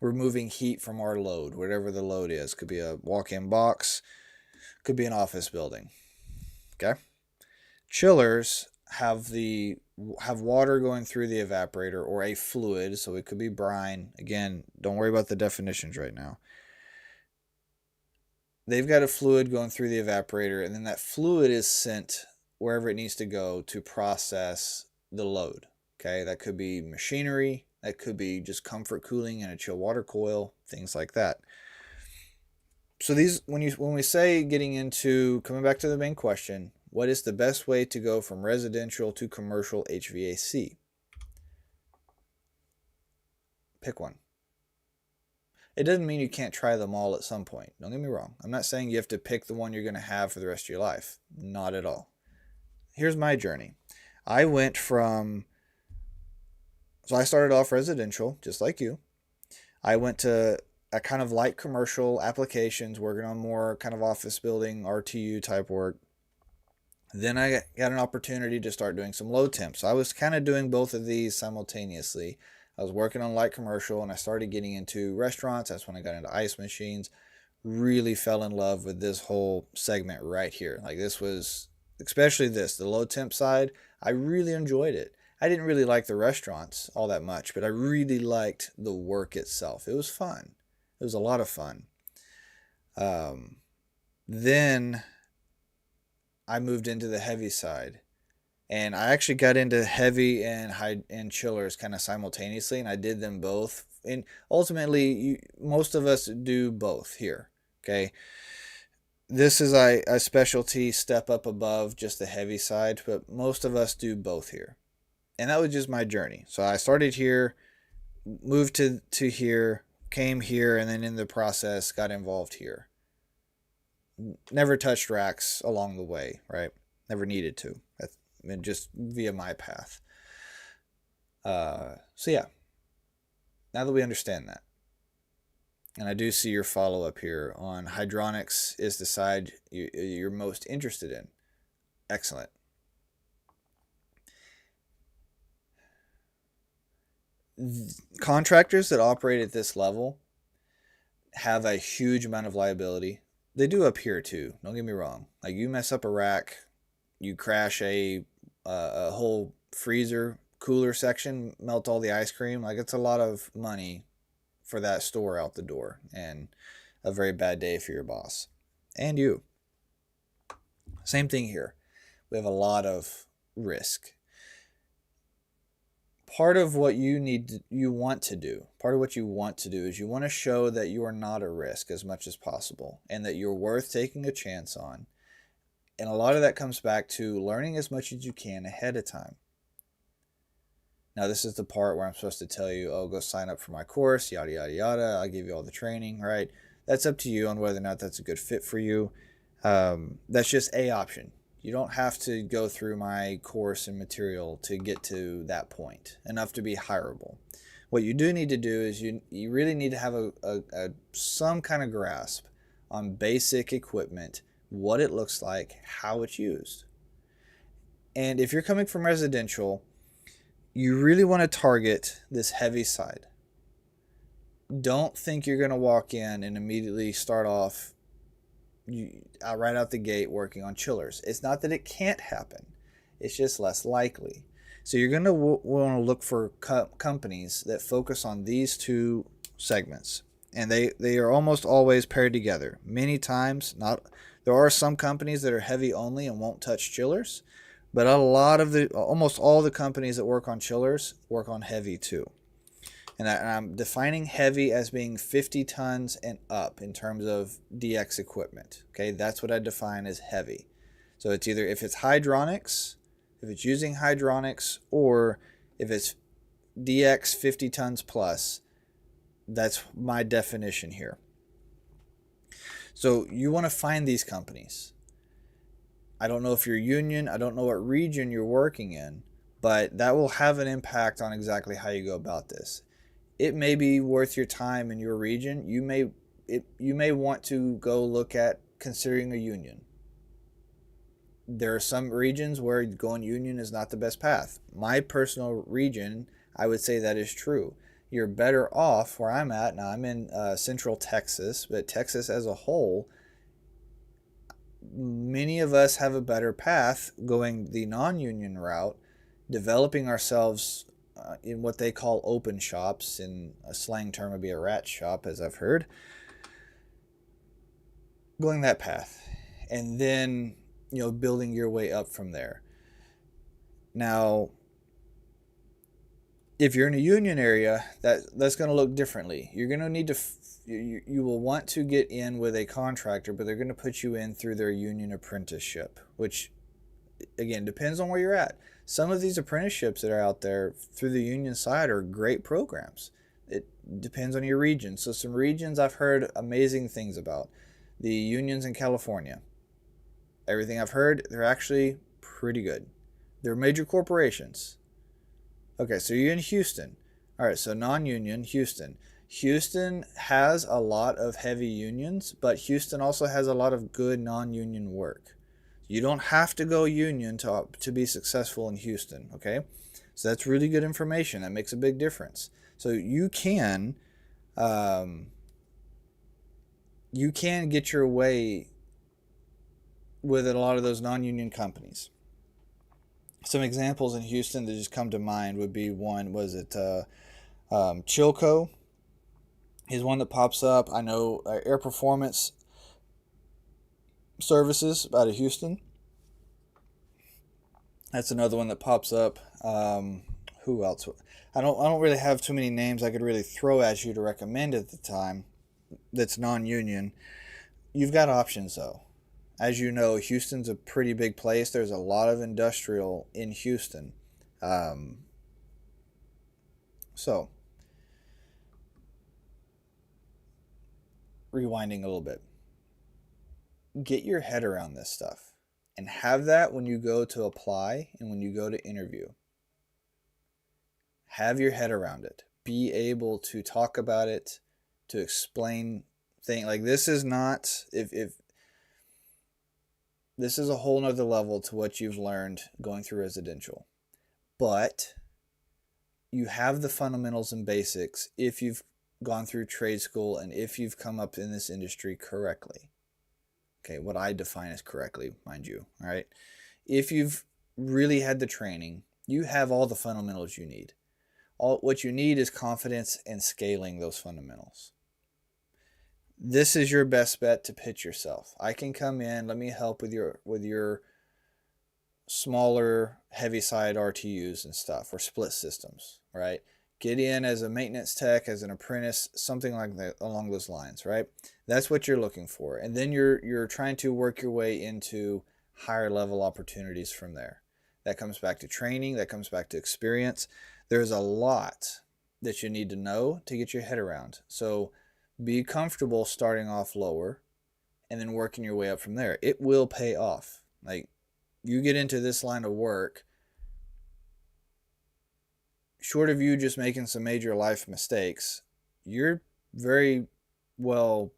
removing heat from our load, whatever the load is. Could be a walk-in box, could be an office building. Okay? Chillers have water going through the evaporator or a fluid, so it could be brine. Again, don't worry about the definitions right now. They've got a fluid going through the evaporator, and then that fluid is sent wherever it needs to go to process the load. Okay, that could be machinery, that could be just comfort cooling in a chill water coil, things like that. So these, when we say getting into, coming back to the main question, what is the best way to go from residential to commercial HVAC? Pick one. It doesn't mean you can't try them all at some point. Don't get me wrong. I'm not saying you have to pick the one you're going to have for the rest of your life. Not at all. Here's my journey. I started off residential, just like you. I went to a kind of light commercial applications, working on more kind of office building, RTU type work. Then I got an opportunity to start doing some low temp. So I was kind of doing both of these simultaneously. I was working on light commercial and I started getting into restaurants. That's when I got into ice machines. Really fell in love with this whole segment right here. Like this was, especially this, the low temp side, I really enjoyed it. I didn't really like the restaurants all that much, but I really liked the work itself. It was fun. It was a lot of fun. Then I moved into the heavy side. And I actually got into heavy and chillers kind of simultaneously, and I did them both. And ultimately, most of us do both here. Okay, this is a specialty step up above just the heavy side, but most of us do both here. And that was just my journey. So I started here, moved to here, came here, and then in the process got involved here. Never touched racks along the way, right? Never needed to. And just via my path. So yeah, now that we understand that, and I do see your follow-up here on hydronics is the side you're most interested in. Excellent. Contractors that operate at this level have a huge amount of liability. They do up here too, don't get me wrong. Like you mess up a rack, you crash a whole freezer cooler section, melt all the ice cream. Like it's a lot of money for that store out the door, and a very bad day for your boss and you. Same thing here. We have a lot of risk. Part of what you want to do is you want to show that you are not a risk as much as possible, and that you're worth taking a chance on. And a lot of that comes back to learning as much as you can ahead of time. Now, this is the part where I'm supposed to tell you, oh, go sign up for my course, yada, yada, yada. I'll give you all the training, right? That's up to you on whether or not that's a good fit for you. That's just a option. You don't have to go through my course and material to get to that point, enough to be hireable. What you do need to do is you really need to have some kind of grasp on basic equipment, what it looks like, how it's used. And if you're coming from residential, you really want to target this heavy side. Don't think you're going to walk in and immediately start off right out the gate working on chillers. It's not that it can't happen. It's just less likely. So you're going to want to look for companies that focus on these two segments. And they are almost always paired together. Many times, There are some companies that are heavy only and won't touch chillers, but almost all the companies that work on chillers work on heavy too. And I'm defining heavy as being 50 tons and up in terms of DX equipment. Okay, that's what I define as heavy. So it's either if it's hydronics, if it's using hydronics, or if it's DX 50 tons plus. That's my definition here. So you want to find these companies. I don't know if you're union, I don't know what region you're working in, but that will have an impact on exactly how you go about this. It may be worth your time in your region. You may want to go look at considering a union. There are some regions where going union is not the best path. My personal region, I would say that is true. You're better off where I'm at. Now I'm in central Texas, but Texas as a whole, many of us have a better path going the non-union route, developing ourselves in what they call open shops. In a slang term would be a rat shop, as I've heard. Going that path, and then building your way up from there. Now, if you're in a union area, that's going to look differently. You're going to need to you will want to get in with a contractor, but they're going to put you in through their union apprenticeship, which again depends on where you're at. Some of these apprenticeships that are out there through the union side are great programs. It depends on your region. So some regions I've heard amazing things about. The unions in California. Everything I've heard, they're actually pretty good. They're major corporations. Okay, so you're in Houston. All right, so non-union, Houston. Houston has a lot of heavy unions, but Houston also has a lot of good non-union work. You don't have to go union to be successful in Houston, okay? So that's really good information. That makes a big difference. So you can get your way with a lot of those non-union companies. Some examples in Houston that just come to mind would be Chilco is one that pops up. I know Air Performance Services out of Houston. That's another one that pops up. Who else? I don't really have too many names I could really throw at you to recommend at the time. That's non-union. You've got options though. As you know, Houston's a pretty big place. There's a lot of industrial in Houston. So, rewinding a little bit. Get your head around this stuff. And have that when you go to apply and when you go to interview. Have your head around it. Be able to talk about it, to explain things. Like this is not... If this is a whole nother level to what you've learned going through residential. But you have the fundamentals and basics if you've gone through trade school and if you've come up in this industry correctly. Okay, what I define as correctly, mind you. All right. If you've really had the training, you have all the fundamentals you need. What you need is confidence and scaling those fundamentals. This is your best bet to pitch yourself. I can come in, let me help with your smaller heavy side RTUs and stuff, or split systems, right? Get in as a maintenance tech, as an apprentice, something like that along those lines, right? That's what you're looking for. And then you're trying to work your way into higher level opportunities from there. That comes back to training, that comes back to experience. There's a lot that you need to know to get your head around. So be comfortable starting off lower and then working your way up from there. It will pay off. Like, you get into this line of work, short of you just making some major life mistakes, you're very well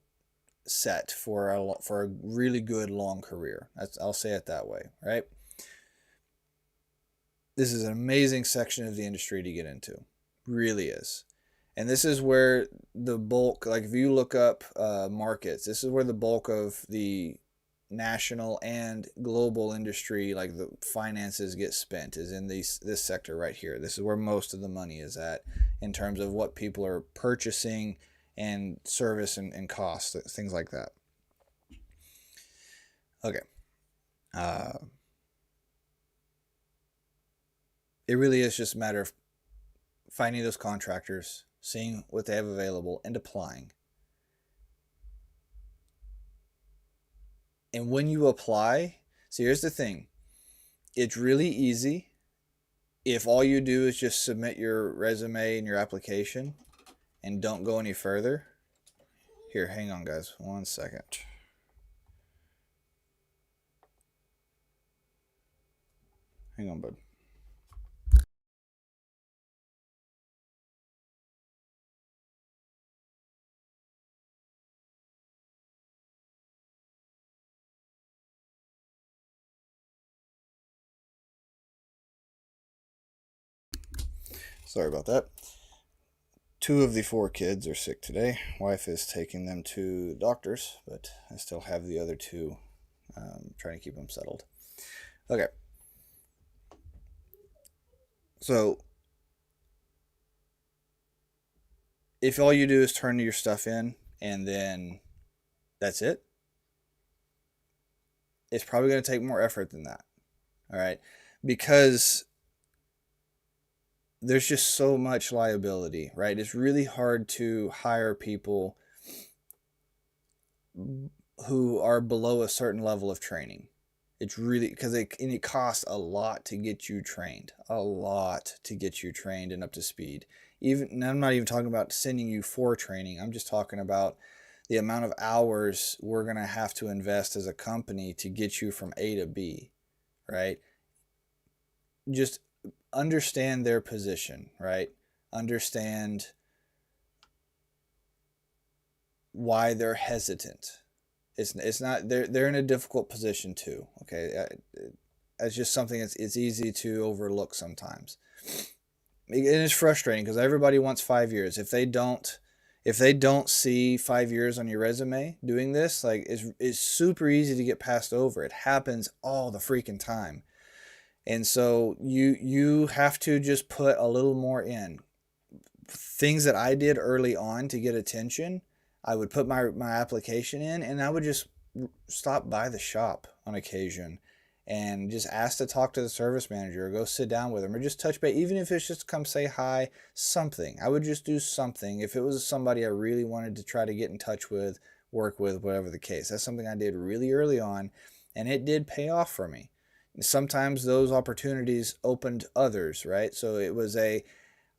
set for a really good long career. I'll say it that way, right? This is an amazing section of the industry to get into. Really is. And this is where the bulk, like if you look up markets, this is where the bulk of the national and global industry, like the finances, get spent, is in this sector right here. This is where most of the money is at in terms of what people are purchasing and service and cost, things like that. Okay. Uh, it really is just a matter of finding those contractors, seeing what they have available, and applying. And when you apply, see, here's the thing, it's really easy if all you do is just submit your resume and your application and don't go any further. Here, hang on, guys. 1 second. Hang on, bud. Sorry about that. 2 of the 4 kids are sick today. Wife is taking them to the doctors, but I still have the other 2, trying to keep them settled. Okay. So, if all you do is turn your stuff in and then that's it, it's probably going to take more effort than that. All right. Because there's just so much liability, right? It's really hard to hire people who are below a certain level of training. It's really because it costs a lot to get you trained, and up to speed. Even I'm not even talking about sending you for training. I'm just talking about the amount of hours we're going to have to invest as a company to get you from A to B, right? Just understand their position, right? Understand why they're hesitant. It's not they're in a difficult position too. Okay, it's just something it's easy to overlook sometimes. It is frustrating because everybody wants 5 years. If they don't see 5 years on your resume doing this, like it's super easy to get passed over. It happens all the freaking time. And so you have to just put a little more in. Things that I did early on to get attention, I would put my application in and I would just stop by the shop on occasion and just ask to talk to the service manager or go sit down with them or just touch base, even if it's just come say hi, something. I would just do something if it was somebody I really wanted to try to get in touch with, work with, whatever the case. That's something I did really early on and it did pay off for me. Sometimes those opportunities opened others, right? So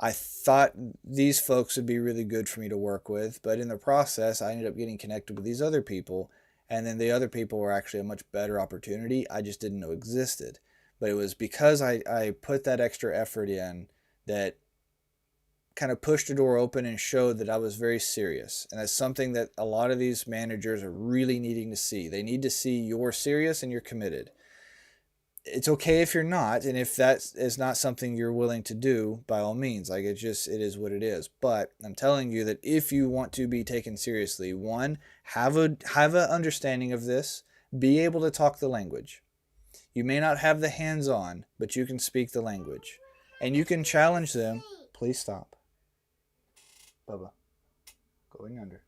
I thought these folks would be really good for me to work with, but in the process, I ended up getting connected with these other people, and then the other people were actually a much better opportunity I just didn't know existed. But it was because I put that extra effort in that kind of pushed the door open and showed that I was very serious. And that's something that a lot of these managers are really needing to see. They need to see you're serious and you're committed. It's okay if you're not, and if that is not something you're willing to do, by all means, like it is what it is. But I'm telling you that if you want to be taken seriously, one, have a understanding of this, be able to talk the language. You may not have the hands on, but you can speak the language, and you can challenge them. Please stop, Bubba, going under.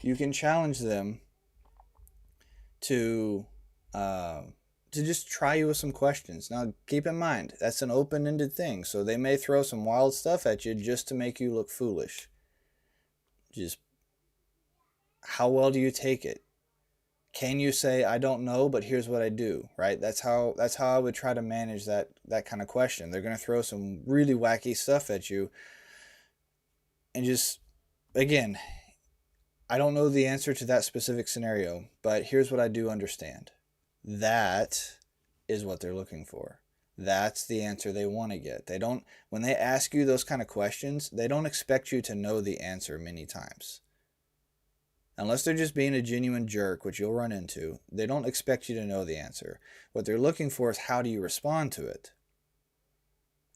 You can challenge them to uh, to just try you with some questions. Now, keep in mind, that's an open ended thing, so they may throw some wild stuff at you just to make you look foolish. Just how well do you take it? Can you say, I don't know, but here's what I do, right? That's how I would try to manage that kind of question. They're going to throw some really wacky stuff at you, and just, again, I don't know the answer to that specific scenario, but here's what I do understand. That is what they're looking for. That's the answer they want to get. They don't, when they ask you those kind of questions, they don't expect you to know the answer many times. Unless they're just being a genuine jerk, which you'll run into, they don't expect you to know the answer. What they're looking for is how do you respond to it?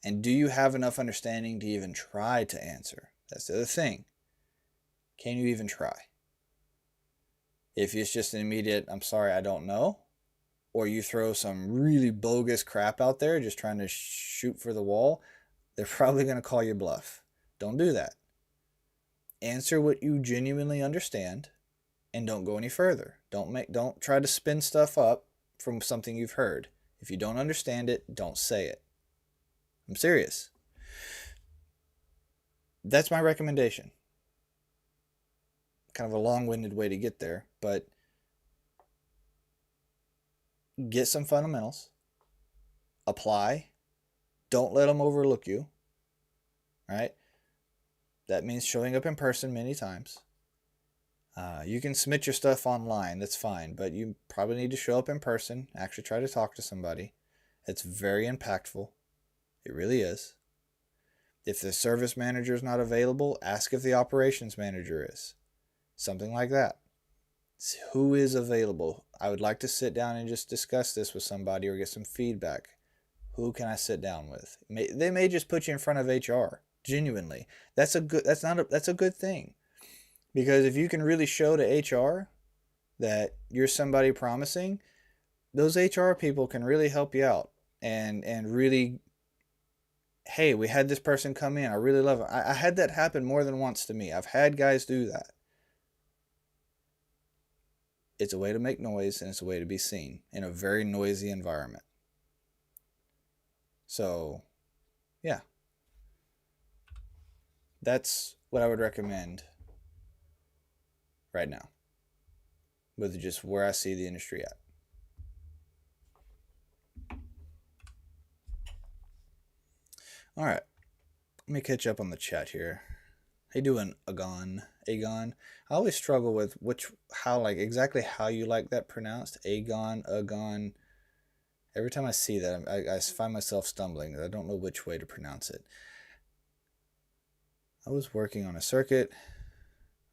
And do you have enough understanding to even try to answer? That's the other thing. Can you even try? If it's just an immediate, I'm sorry, I don't know, or you throw some really bogus crap out there just trying to shoot for the wall, they're probably going to call you bluff. Don't do that. Answer what you genuinely understand and don't go any further. Don't try to spin stuff up from something you've heard. If you don't understand it, don't say it. I'm serious. That's my recommendation. Kind of a long-winded way to get there, but get some fundamentals, apply, don't let them overlook you, right? That means showing up in person many times. You can submit your stuff online, that's fine, but you probably need to show up in person, actually try to talk to somebody. It's very impactful. It really is. If the service manager is not available, ask if the operations manager is. Something like that. Who is available? I would like to sit down and just discuss this with somebody or get some feedback. Who can I sit down with? They may just put you in front of HR. Genuinely, that's a good thing, because if you can really show to HR that you're somebody promising, those HR people can really help you out and really, hey, we had this person come in, I really love it. I had that happen more than once to me. I've had guys do that. It's a way to make noise, and it's a way to be seen in a very noisy environment. So, yeah. That's what I would recommend right now, with just where I see the industry at. All right, let me catch up on the chat here. How you doing, Agon? I always struggle with exactly how you like that pronounced. Agon. Every time I see that, I find myself stumbling. I don't know which way to pronounce it. I was working on a circuit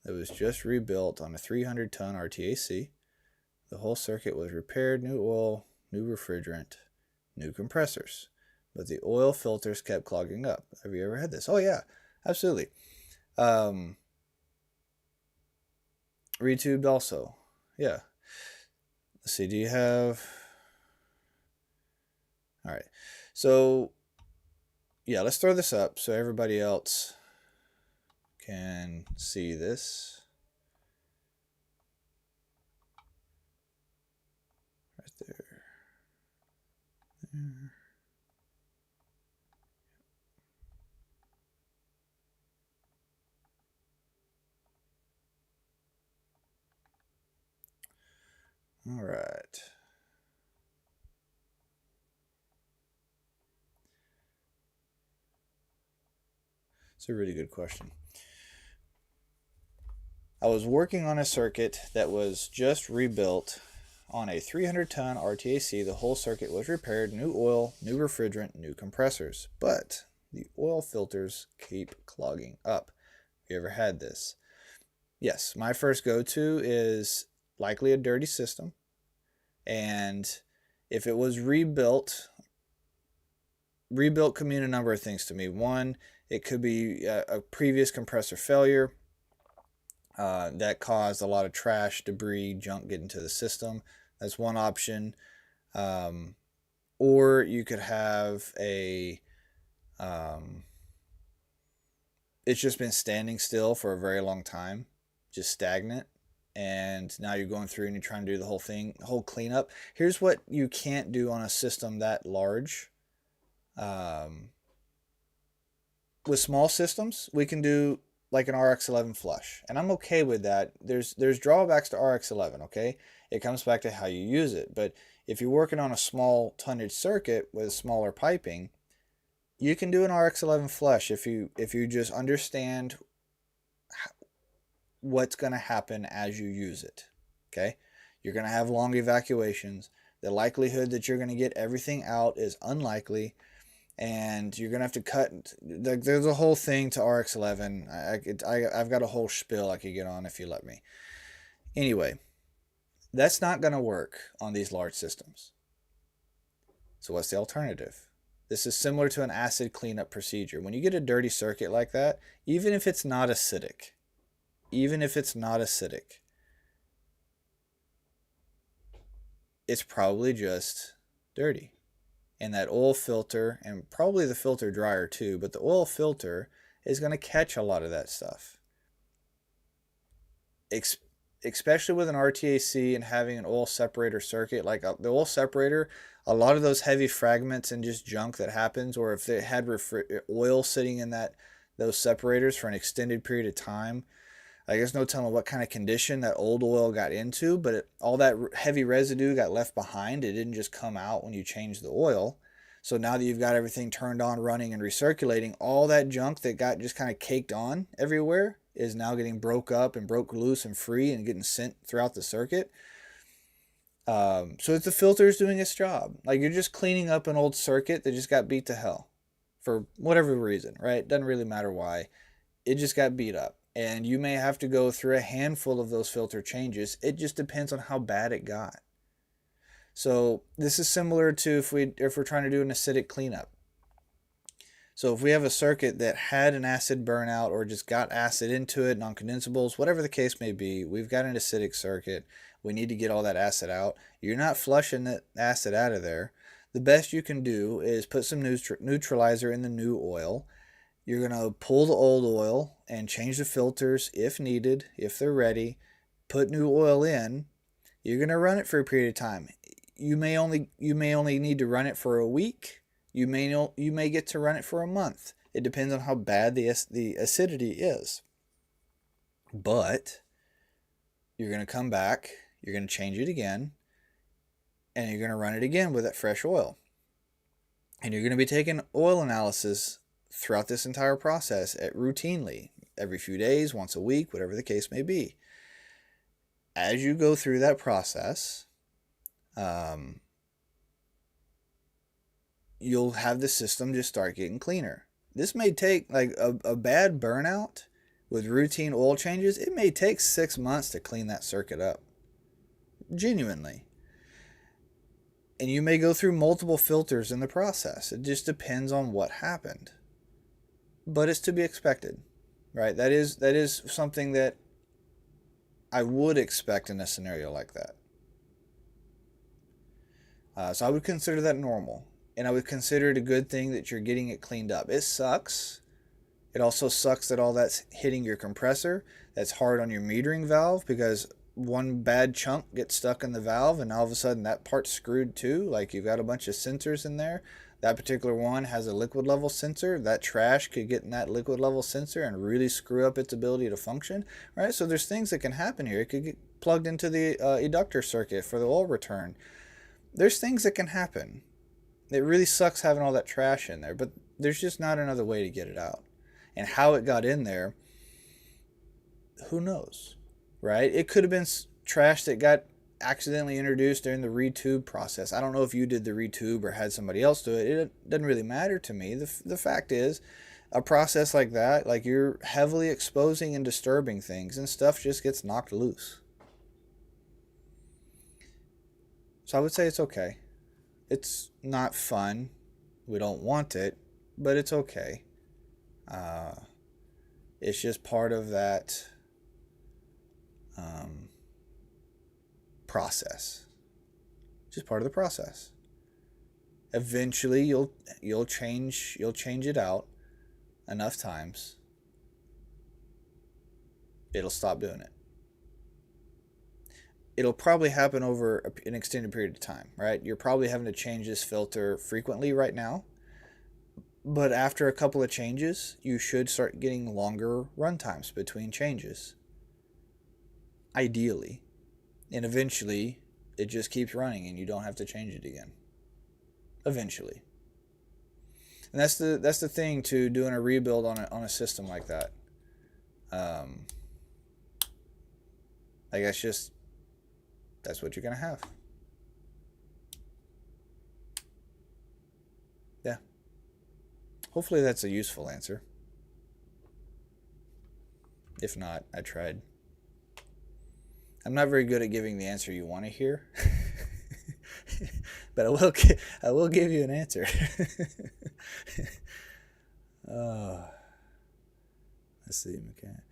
that was just rebuilt on a 300-ton RTAC. The whole circuit was repaired, new oil, new refrigerant, new compressors. But the oil filters kept clogging up. Have you ever had this? Oh, yeah, absolutely. Retubed also. Yeah. Let's see, do you have... All right. So, yeah, let's throw this up so everybody else can see this. Right there. All right. It's a really good question. I was working on a circuit that was just rebuilt on a 300-ton RTAC. The whole circuit was repaired, new oil, new refrigerant, new compressors. But the oil filters keep clogging up. Have you ever had this? Yes, my first go-to is likely a dirty system. And if it was rebuilt could mean a number of things to me. One, it could be a previous compressor failure that caused a lot of trash, debris, junk get into the system. That's one option. Or you could have it's just been standing still for a very long time, just stagnant. And now you're going through and you're trying to do the whole cleanup. Here's what you can't do on a system that large. With small systems, we can do like an RX11 flush, and I'm okay with that. There's drawbacks to RX11, okay? It comes back to how you use it. But if you're working on a small tonnage circuit with smaller piping, you can do an RX11 flush if you just understand what's going to happen as you use it. Okay? You're going to have long evacuations. The likelihood that you're going to get everything out is unlikely, and you're going to have to cut. There's a whole thing to RX11. I've got a whole spiel I could get on if you let me. Anyway, that's not going to work on these large systems. So what's the alternative? This is similar to an acid cleanup procedure. When you get a dirty circuit like that, even if it's not acidic, it's probably just dirty. And that oil filter, and probably the filter dryer too, but the oil filter is going to catch a lot of that stuff. especially with an RTAC and having an oil separator circuit, like the oil separator, a lot of those heavy fragments and just junk that happens, or if they had oil sitting in those separators for an extended period of time, like there's no telling what kind of condition that old oil got into, but all that heavy residue got left behind. It didn't just come out when you changed the oil. So now that you've got everything turned on, running, and recirculating, all that junk that got just kind of caked on everywhere is now getting broke up and broke loose and free and getting sent throughout the circuit. So it's the filter's doing its job. Like you're just cleaning up an old circuit that just got beat to hell for whatever reason, right? Doesn't really matter why. It just got beat up. And you may have to go through a handful of those filter changes. It just depends on how bad it got. So this is similar to if we're trying to do an acidic cleanup. So if we have a circuit that had an acid burnout or just got acid into it, non-condensables, whatever the case may be, we've got an acidic circuit. We need to get all that acid out. You're not flushing that acid out of there. The best you can do is put some neutralizer in the new oil. You're going to pull the old oil and change the filters if needed, if they're ready. Put new oil in. You're going to run it for a period of time. You may only need to run it for a week. You may get to run it for a month. It depends on how bad the acidity is. But you're going to come back, you're going to change it again, and you're going to run it again with that fresh oil. And you're going to be taking oil analysis throughout this entire process routinely, every few days, once a week, whatever the case may be. As you go through that process, you'll have the system just start getting cleaner. This may take, like a bad burnout with routine oil changes, it may take 6 months to clean that circuit up. Genuinely. And you may go through multiple filters in the process. It just depends on what happened. But it's to be expected, right? That is something that I would expect in a scenario like that. So I would consider that normal. And I would consider it a good thing that you're getting it cleaned up. It sucks. It also sucks that all that's hitting your compressor. That's hard on your metering valve because one bad chunk gets stuck in the valve and all of a sudden that part's screwed too. Like you've got a bunch of sensors in there. That particular one has a liquid level sensor. That trash could get in that liquid level sensor and really screw up its ability to function, right? So there's things that can happen here. It could get plugged into the eductor circuit for the oil return. There's things that can happen. It really sucks having all that trash in there, but there's just not another way to get it out. And how it got in there, who knows, right? It could have been trash that got accidentally introduced during the retube process. I don't know if you did the retube or had somebody else do it. It doesn't really matter to me. The fact is, a process like that, like you're heavily exposing and disturbing things and stuff just gets knocked loose. So I would say it's okay. It's not fun. We don't want it, but it's okay. It's just part of that process. Just part of the process. Eventually, you'll change it out enough times. It'll stop doing it. It'll probably happen over an extended period of time, right? You're probably having to change this filter frequently right now. But after a couple of changes, you should start getting longer run times between changes. Ideally. And eventually, it just keeps running and you don't have to change it again. Eventually. And that's the thing to doing a rebuild on a system like that. Like that's what you're going to have. Yeah. Hopefully that's a useful answer. If not, I tried. I'm not very good at giving the answer you want to hear. But I will give you an answer. Let's see, McCann.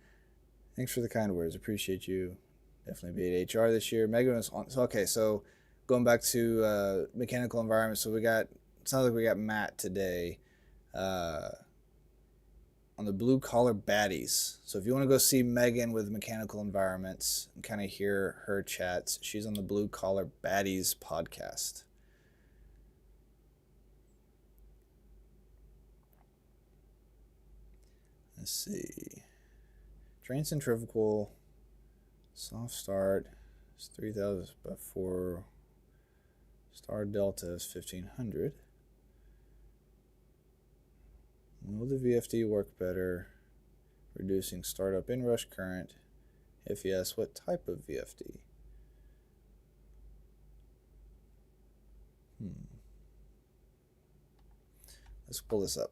Thanks for the kind words. Appreciate you. Definitely be at HR this year. Megan was on. So, okay, so going back to mechanical environment. So it sounds like we got Matt today on on the Blue Collar Baddies. So if you want to go see Megan with Mechanical Environments and kind of hear her chats, she's on the Blue Collar Baddies podcast. Let's see. Train centrifugal, soft start is 3,000, but for star delta is 1,500. Will the VFD work better, reducing startup inrush current? If yes, what type of VFD? Let's pull this up.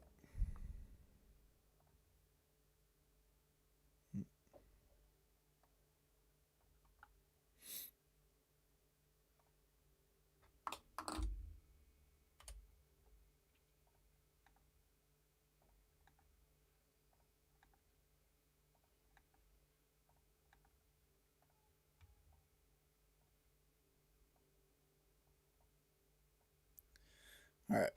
All right.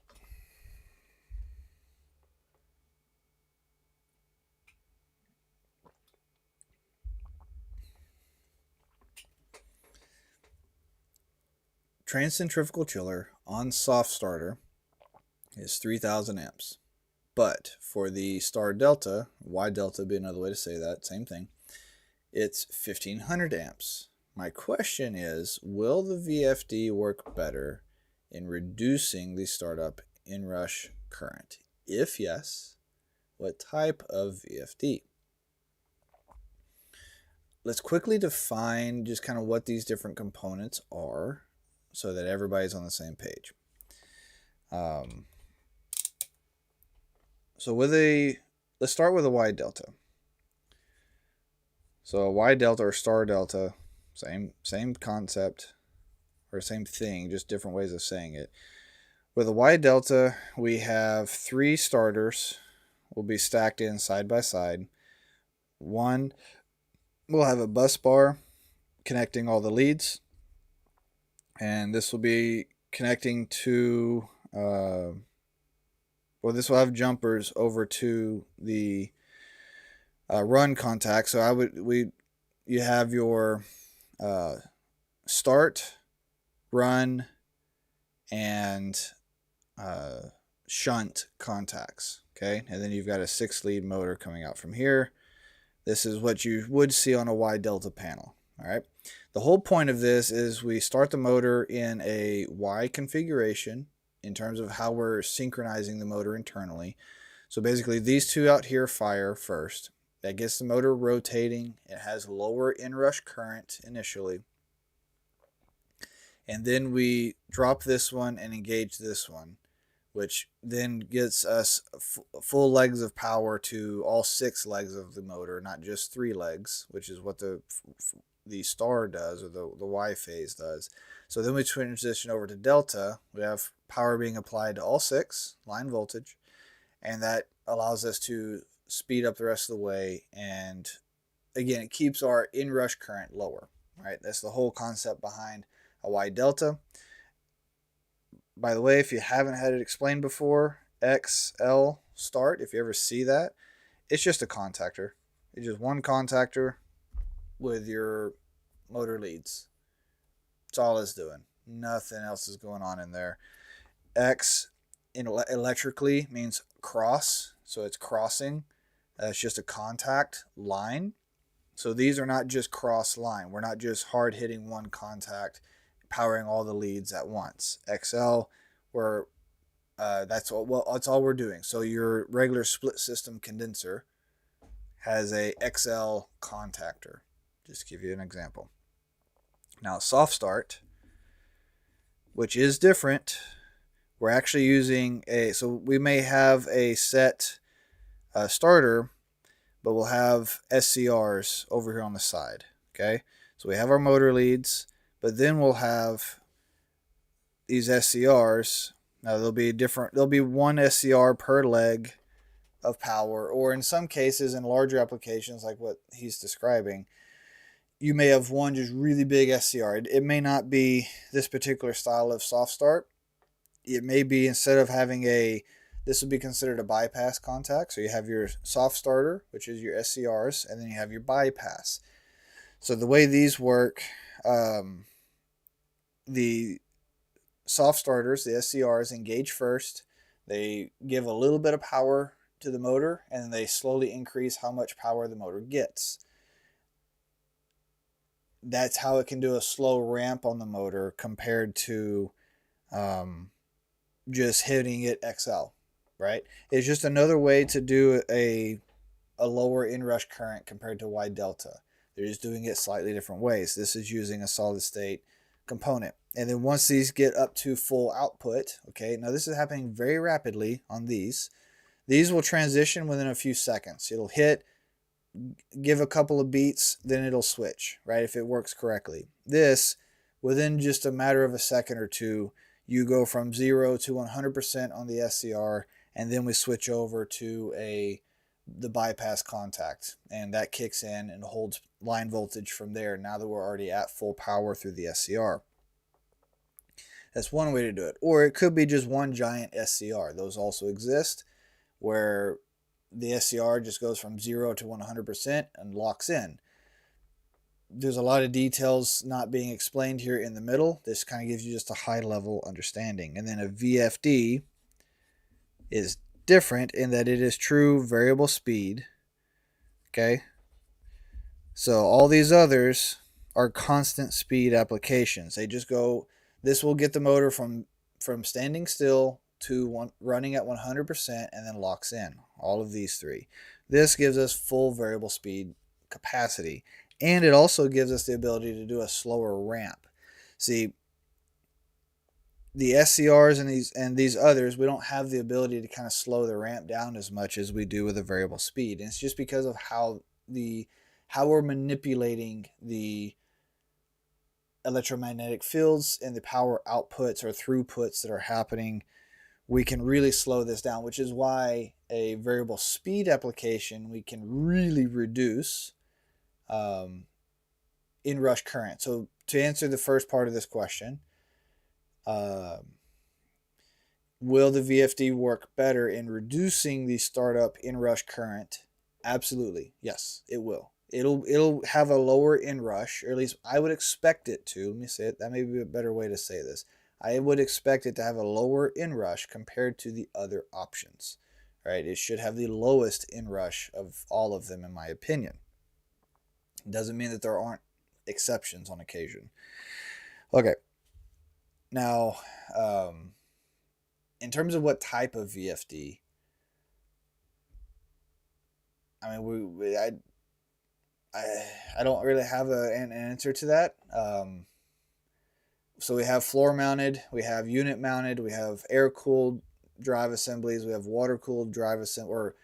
Train centrifugal chiller on soft starter is 3,000 amps. But for the star delta, Y delta be another way to say that, same thing, it's 1,500 amps. My question is, will the VFD work better in reducing the startup inrush current? If yes, what type of VFD? Let's quickly define just kind of what these different components are so that everybody's on the same page. So let's start with a Y delta. So a Y delta or star delta, same concept or same thing, just different ways of saying it. With a Y delta, we have 3 starters will be stacked in side by side. One will have a bus bar connecting all the leads, and this will be connecting to this will have jumpers over to the run contact. So you have your start, run, and shunt contacts. Okay, and then you've got a 6-lead motor coming out from here. This is what you would see on a Y delta panel. All right. The whole point of this is we start the motor in a Y configuration in terms of how we're synchronizing the motor internally. So basically these two out here fire first. That gets the motor rotating. It has lower inrush current initially. And then we drop this one and engage this one, which then gets us full legs of power to all 6 legs of the motor, not just 3 legs, which is what the star does, or the Y phase does. So then we transition over to delta. We have power being applied to all 6, line voltage, and that allows us to speed up the rest of the way. And again, it keeps our inrush current lower. Right? That's the whole concept behind a Y delta. By the way, if you haven't had it explained before, XL start, if you ever see that, it's just a contactor. It's just one contactor with your motor leads. That's all it's doing. Nothing else is going on in there. X electrically means cross, so it's crossing. It's just a contact line. So these are not just cross line. We're not just hard hitting one contact, powering all the leads at once. XL, that's all we're doing. So your regular split system condenser has a XL contactor. Just to give you an example. Now soft start, which is different, we're actually using so we may have a set starter, but we'll have SCRs over here on the side. Okay, so we have our motor leads, but then we'll have these SCRs. Now there'll be one SCR per leg of power, or in some cases, in larger applications like what he's describing, you may have one just really big SCR. It may not be this particular style of soft start. It may be, instead of having a This would be considered a bypass contact. So you have your soft starter, which is your SCRs, and then you have your bypass. So the way these work, the soft starters, the SCRs, engage first. They give a little bit of power to the motor, and they slowly increase how much power the motor gets. That's how it can do a slow ramp on the motor compared to just hitting it XL, right? It's just another way to do a lower inrush current compared to wide delta. They're just doing it slightly different ways. This is using a solid state component. And then once these get up to full output, okay, now this is happening very rapidly on these. These will transition within a few seconds. It'll hit, give a couple of beats, then it'll switch, right, if it works correctly. This, within just a matter of a second or two, you go from 0 to 100% on the SCR, and then we switch over to the bypass contact, and that kicks in and holds line voltage from there now that we're already at full power through the SCR. That's one way to do it. Or it could be just one giant SCR. Those also exist, where the SCR just goes from 0 to 100% and locks in. There's a lot of details not being explained here in the middle. This kind of gives you just a high level understanding. And then a VFD is different in that it is true variable speed. Okay. So all these others are constant speed applications. They just go, this will get the motor from standing still to running at 100% and then locks in. All of these three. This gives us full variable speed capacity, and it also gives us the ability to do a slower ramp. See, the SCRs and these others, we don't have the ability to kind of slow the ramp down as much as we do with a variable speed. And it's just because of how we're manipulating the electromagnetic fields and the power outputs or throughputs that are happening. We can really slow this down, which is why a variable speed application, we can really reduce inrush current. So to answer the first part of this question, will the VFD work better in reducing the startup inrush current? Absolutely, yes, it will. It'll have a lower inrush, or at least I would expect it to. Let me say it. That may be a better way to say this. I would expect it to have a lower inrush compared to the other options, right? It should have the lowest inrush of all of them, in my opinion. It doesn't mean that there aren't exceptions on occasion. Okay. Now, in terms of what type of VFD, I mean, I don't really have an answer to that. So we have floor mounted, we have unit mounted, we have air cooled drive assemblies, we have water cooled drive assembly, or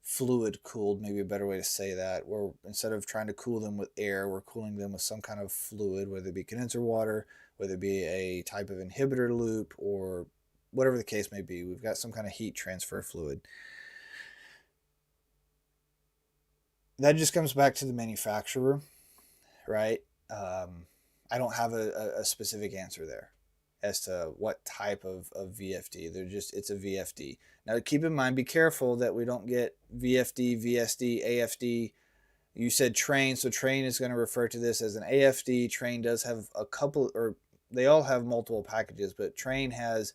fluid cooled, maybe a better way to say that, where instead of trying to cool them with air, we're cooling them with some kind of fluid, whether it be condenser water, whether it be a type of inhibitor loop, or whatever the case may be. We've got some kind of heat transfer fluid. That just comes back to the manufacturer, right? I don't have a specific answer there as to what type of VFD. It's a VFD. Now keep in mind, be careful that we don't get VFD, VSD, AFD. You said Trane, so Trane is going to refer to this as an AFD. Trane does have a couple, or they all have multiple packages, but Trane has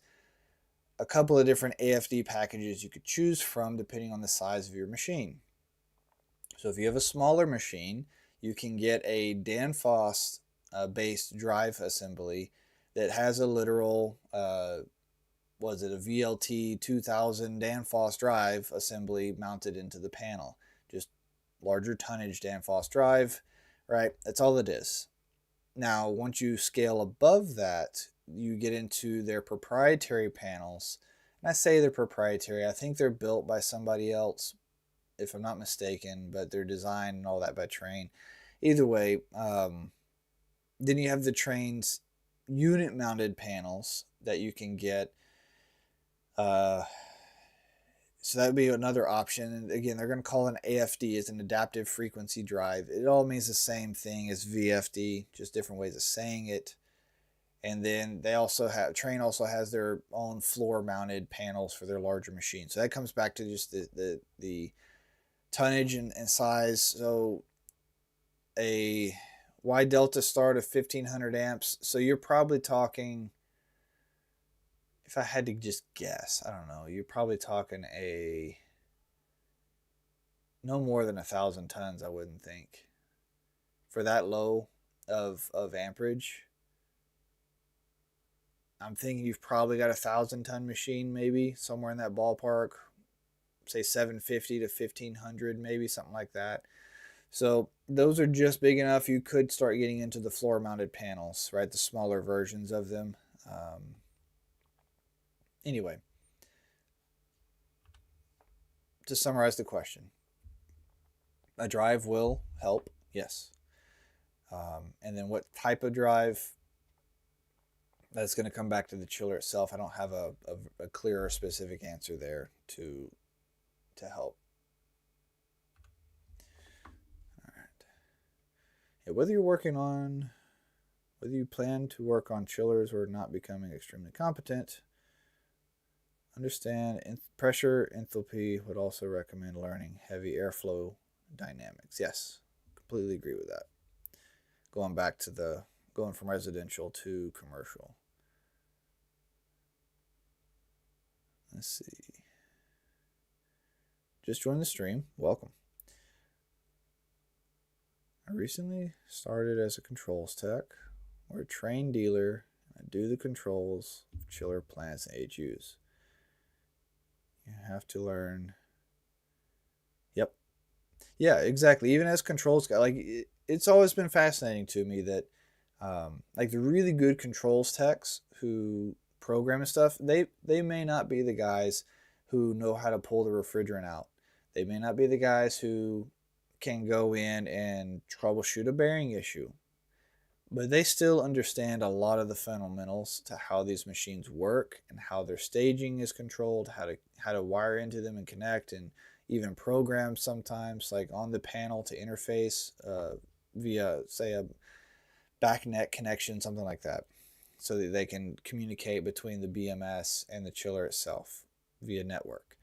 a couple of different AFD packages you could choose from depending on the size of your machine. So if you have a smaller machine, you can get a Danfoss based drive assembly that has a literal, a VLT 2000 Danfoss drive assembly mounted into the panel. Just larger tonnage Danfoss drive, right? That's all it is. Now, once you scale above that, you get into their proprietary panels. And I say they're proprietary. I think they're built by somebody else, if I'm not mistaken, but they're designed and all that by Trane. Either way, then you have the Trane's unit mounted panels that you can get. So that would be another option. And again, they're going to call it an AFD, as an adaptive frequency drive. It all means the same thing as VFD, just different ways of saying it. And then they also have Trane also has their own floor mounted panels for their larger machines. So that comes back to just the tonnage and size. So a Y Delta start of 1500 amps. So you're probably talking, if I had to just guess, I don't know, you're probably talking a no more than 1,000 tons, I wouldn't think, for that low of amperage. I'm thinking you've probably got 1,000 ton machine, maybe somewhere in that ballpark, say 750 to 1,500, maybe something like that. So those are just big enough. You could start getting into the floor mounted panels, right? The smaller versions of them. Anyway, to summarize the question, a drive will help, yes. And then what type of drive? That's going to come back to the chiller itself. I don't have a clear or specific answer there to help. All right. Yeah, whether you plan to work on chillers or not becoming extremely competent, understand pressure, enthalpy, would also recommend learning heavy airflow dynamics. Yes, completely agree with that. Going back to going from residential to commercial. Let's see. Just joined the stream. Welcome. I recently started as a controls tech or a Trane dealer. I do the controls of chiller plants and HUs. You have to learn. Yep. Yeah, exactly. Even as controls guy, like it's always been fascinating to me that like the really good controls techs who program and stuff, they may not be the guys who know how to pull the refrigerant out. They may not be the guys who can go in and troubleshoot a bearing issue, but they still understand a lot of the fundamentals to how these machines work and how their staging is controlled, how to wire into them and connect, and even program sometimes, like on the panel to interface via, say, a backnet connection, something like that, so that they can communicate between the BMS and the chiller itself via network.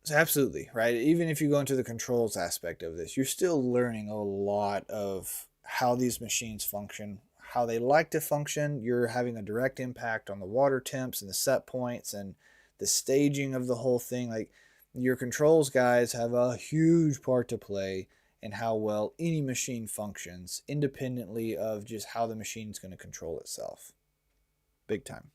So absolutely, right? Even if you go into the controls aspect of this, you're still learning a lot of how these machines function, how they like to function. You're having a direct impact on the water temps and the set points and the staging of the whole thing. Like, your controls guys have a huge part to play in how well any machine functions, independently of just how the machine's going to control itself. Big time.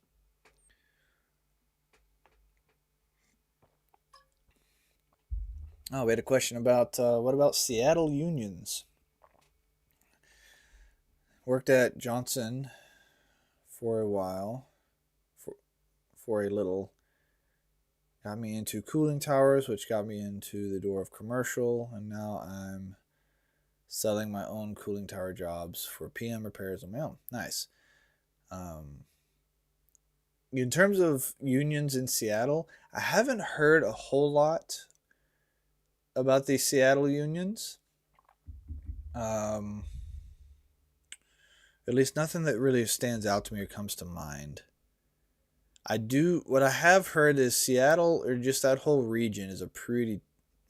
Oh, we had a question about what about Seattle unions? Worked at Johnson for a while, for a little. Got me into cooling towers, which got me into the door of commercial, and now I'm selling my own cooling tower jobs for PM repairs on my own. Nice. In terms of unions in Seattle, I haven't heard a whole lot about the Seattle unions. At least nothing that really stands out to me or comes to mind. What I have heard is Seattle, or just that whole region, is a pretty,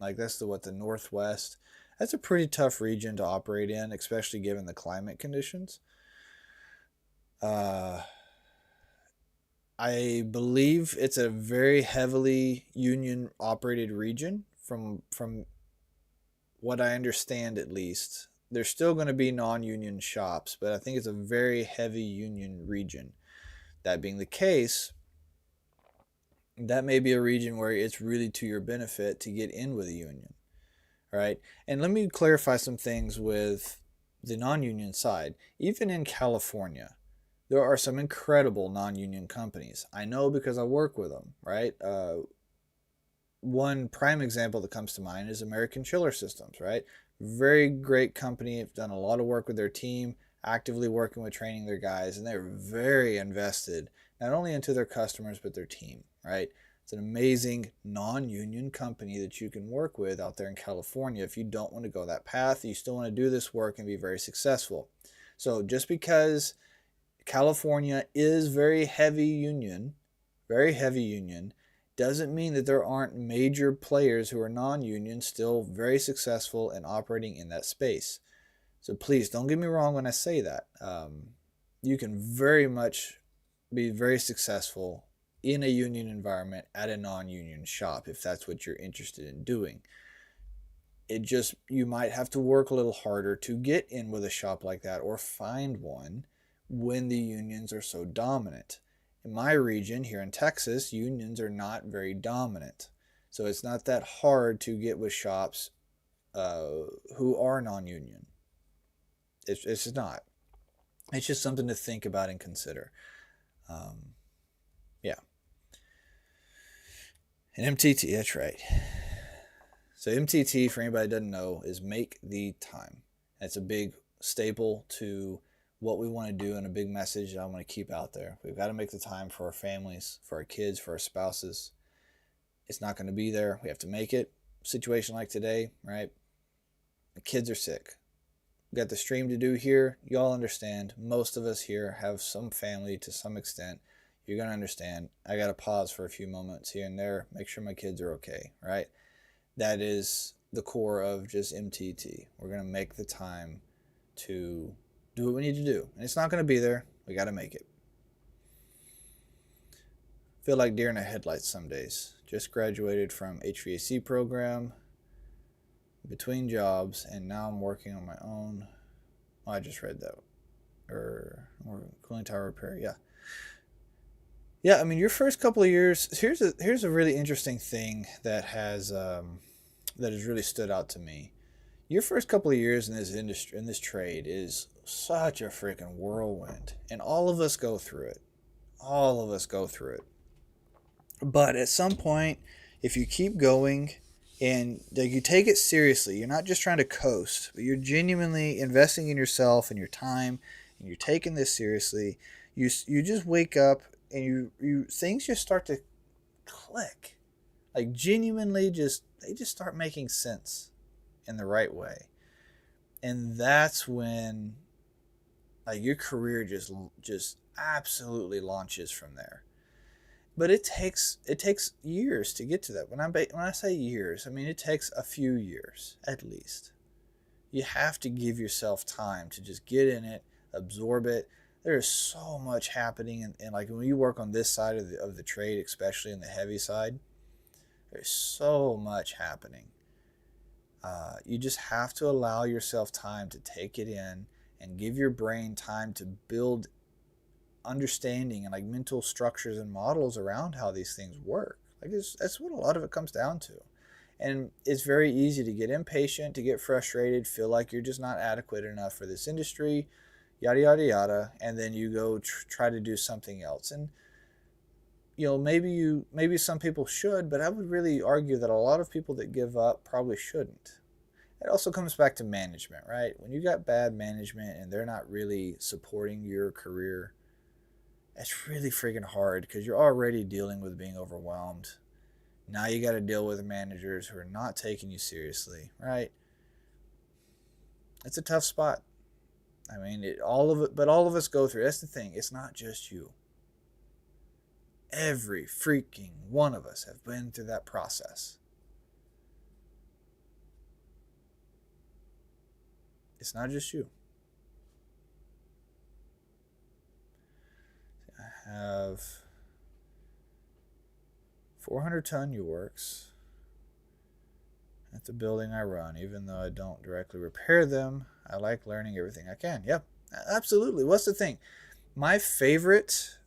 like, that's the Northwest. That's a pretty tough region to operate in, especially given the climate conditions. I believe it's a very heavily union operated region from what I understand, at least. There's still going to be non-union shops, but I think it's a very heavy union region. That being the case, that may be a region where it's really to your benefit to get in with a union, right? And let me clarify some things with the non-union side. Even in California, there are some incredible non-union companies. I know because I work with them, right? One prime example that comes to mind is American Chiller Systems, right? Very great company. Have done a lot of work with their team, actively working with training their guys, and they're very invested not only into their customers but their team, right? It's an amazing non-union company that you can work with out there in California if you don't want to go that path. You still want to do this work and be very successful. So just because California is very heavy union. Doesn't mean that there aren't major players who are non-union still very successful and operating in that space. So please don't get me wrong when I say that. You can very much be very successful in a union environment at a non-union shop if that's what you're interested in doing. It just, you might have to work a little harder to get in with a shop like that or find one when the unions are so dominant. In my region here in Texas, unions are not very dominant. So it's not that hard to get with shops who are non-union. It's not. It's just something to think about and consider. Um, yeah. And MTT, that's right. So MTT, for anybody that doesn't know, is make the time. That's a big staple to what we want to do and a big message that I want to keep out there. We've got to make the time for our families, for our kids, for our spouses. It's not going to be there. We have to make it. Situation like today, right? The kids are sick. We got the stream to do here. Y'all understand. Most of us here have some family to some extent. You're going to understand. I got to pause for a few moments here and there. Make sure my kids are okay, right? That is the core of just MTT. We're going to make the time to do what we need to do. And it's not going to be there. We got to make it. Feel like deer in the headlights some days. Just graduated from HVAC program, between jobs, and now I'm working on my own. Oh, I just read that. Or cooling tower repair, yeah. Yeah, I mean, your first couple of years. Here's a really interesting thing that has really stood out to me. Your first couple of years in this industry, in this trade, is such a freaking whirlwind, and all of us go through it. All of us go through it. But at some point, if you keep going and you take it seriously, you're not just trying to coast, but you're genuinely investing in yourself and your time, and you're taking this seriously. You just wake up and you things just start to click, like genuinely they just start making sense in the right way, and that's when like your career just absolutely launches from there. But it takes years to get to that. When I say years, I mean it takes a few years at least. You have to give yourself time to just get in it, absorb it. There is so much happening, and like when you work on this side of the trade, especially in the heavy side, there's so much happening. You just have to allow yourself time to take it in and give your brain time to build understanding and like mental structures and models around how these things work. Like that's what a lot of it comes down to. And it's very easy to get impatient, to get frustrated, feel like you're just not adequate enough for this industry, yada yada yada, and then you go try to do something else. And you know, maybe some people should, but I would really argue that a lot of people that give up probably shouldn't. It also comes back to management, right? When you got bad management and they're not really supporting your career, it's really freaking hard because you're already dealing with being overwhelmed. Now you got to deal with managers who are not taking you seriously, right? It's a tough spot. I mean, all of it, but all of us go through. That's the thing. It's not just you. Every freaking one of us have been through that process. It's not just you. I have 400-ton U-Works at the building I run. Even though I don't directly repair them, I like learning everything I can. Yep, absolutely. What's the thing? My favorite,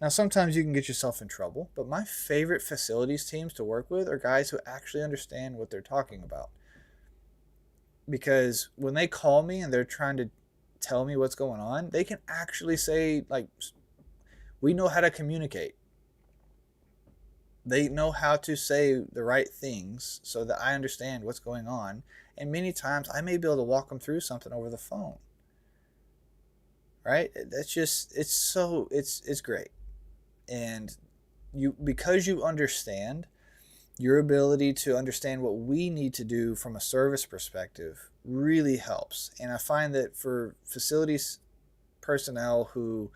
now sometimes you can get yourself in trouble, but my favorite facilities teams to work with are guys who actually understand what they're talking about. Because when they call me and they're trying to tell me what's going on, they can actually say, like, we know how to communicate. They know how to say the right things so that I understand what's going on. And many times I may be able to walk them through something over the phone. Right? That's just, it's great. And because you understand, your ability to understand what we need to do from a service perspective really helps. And I find that for facilities personnel who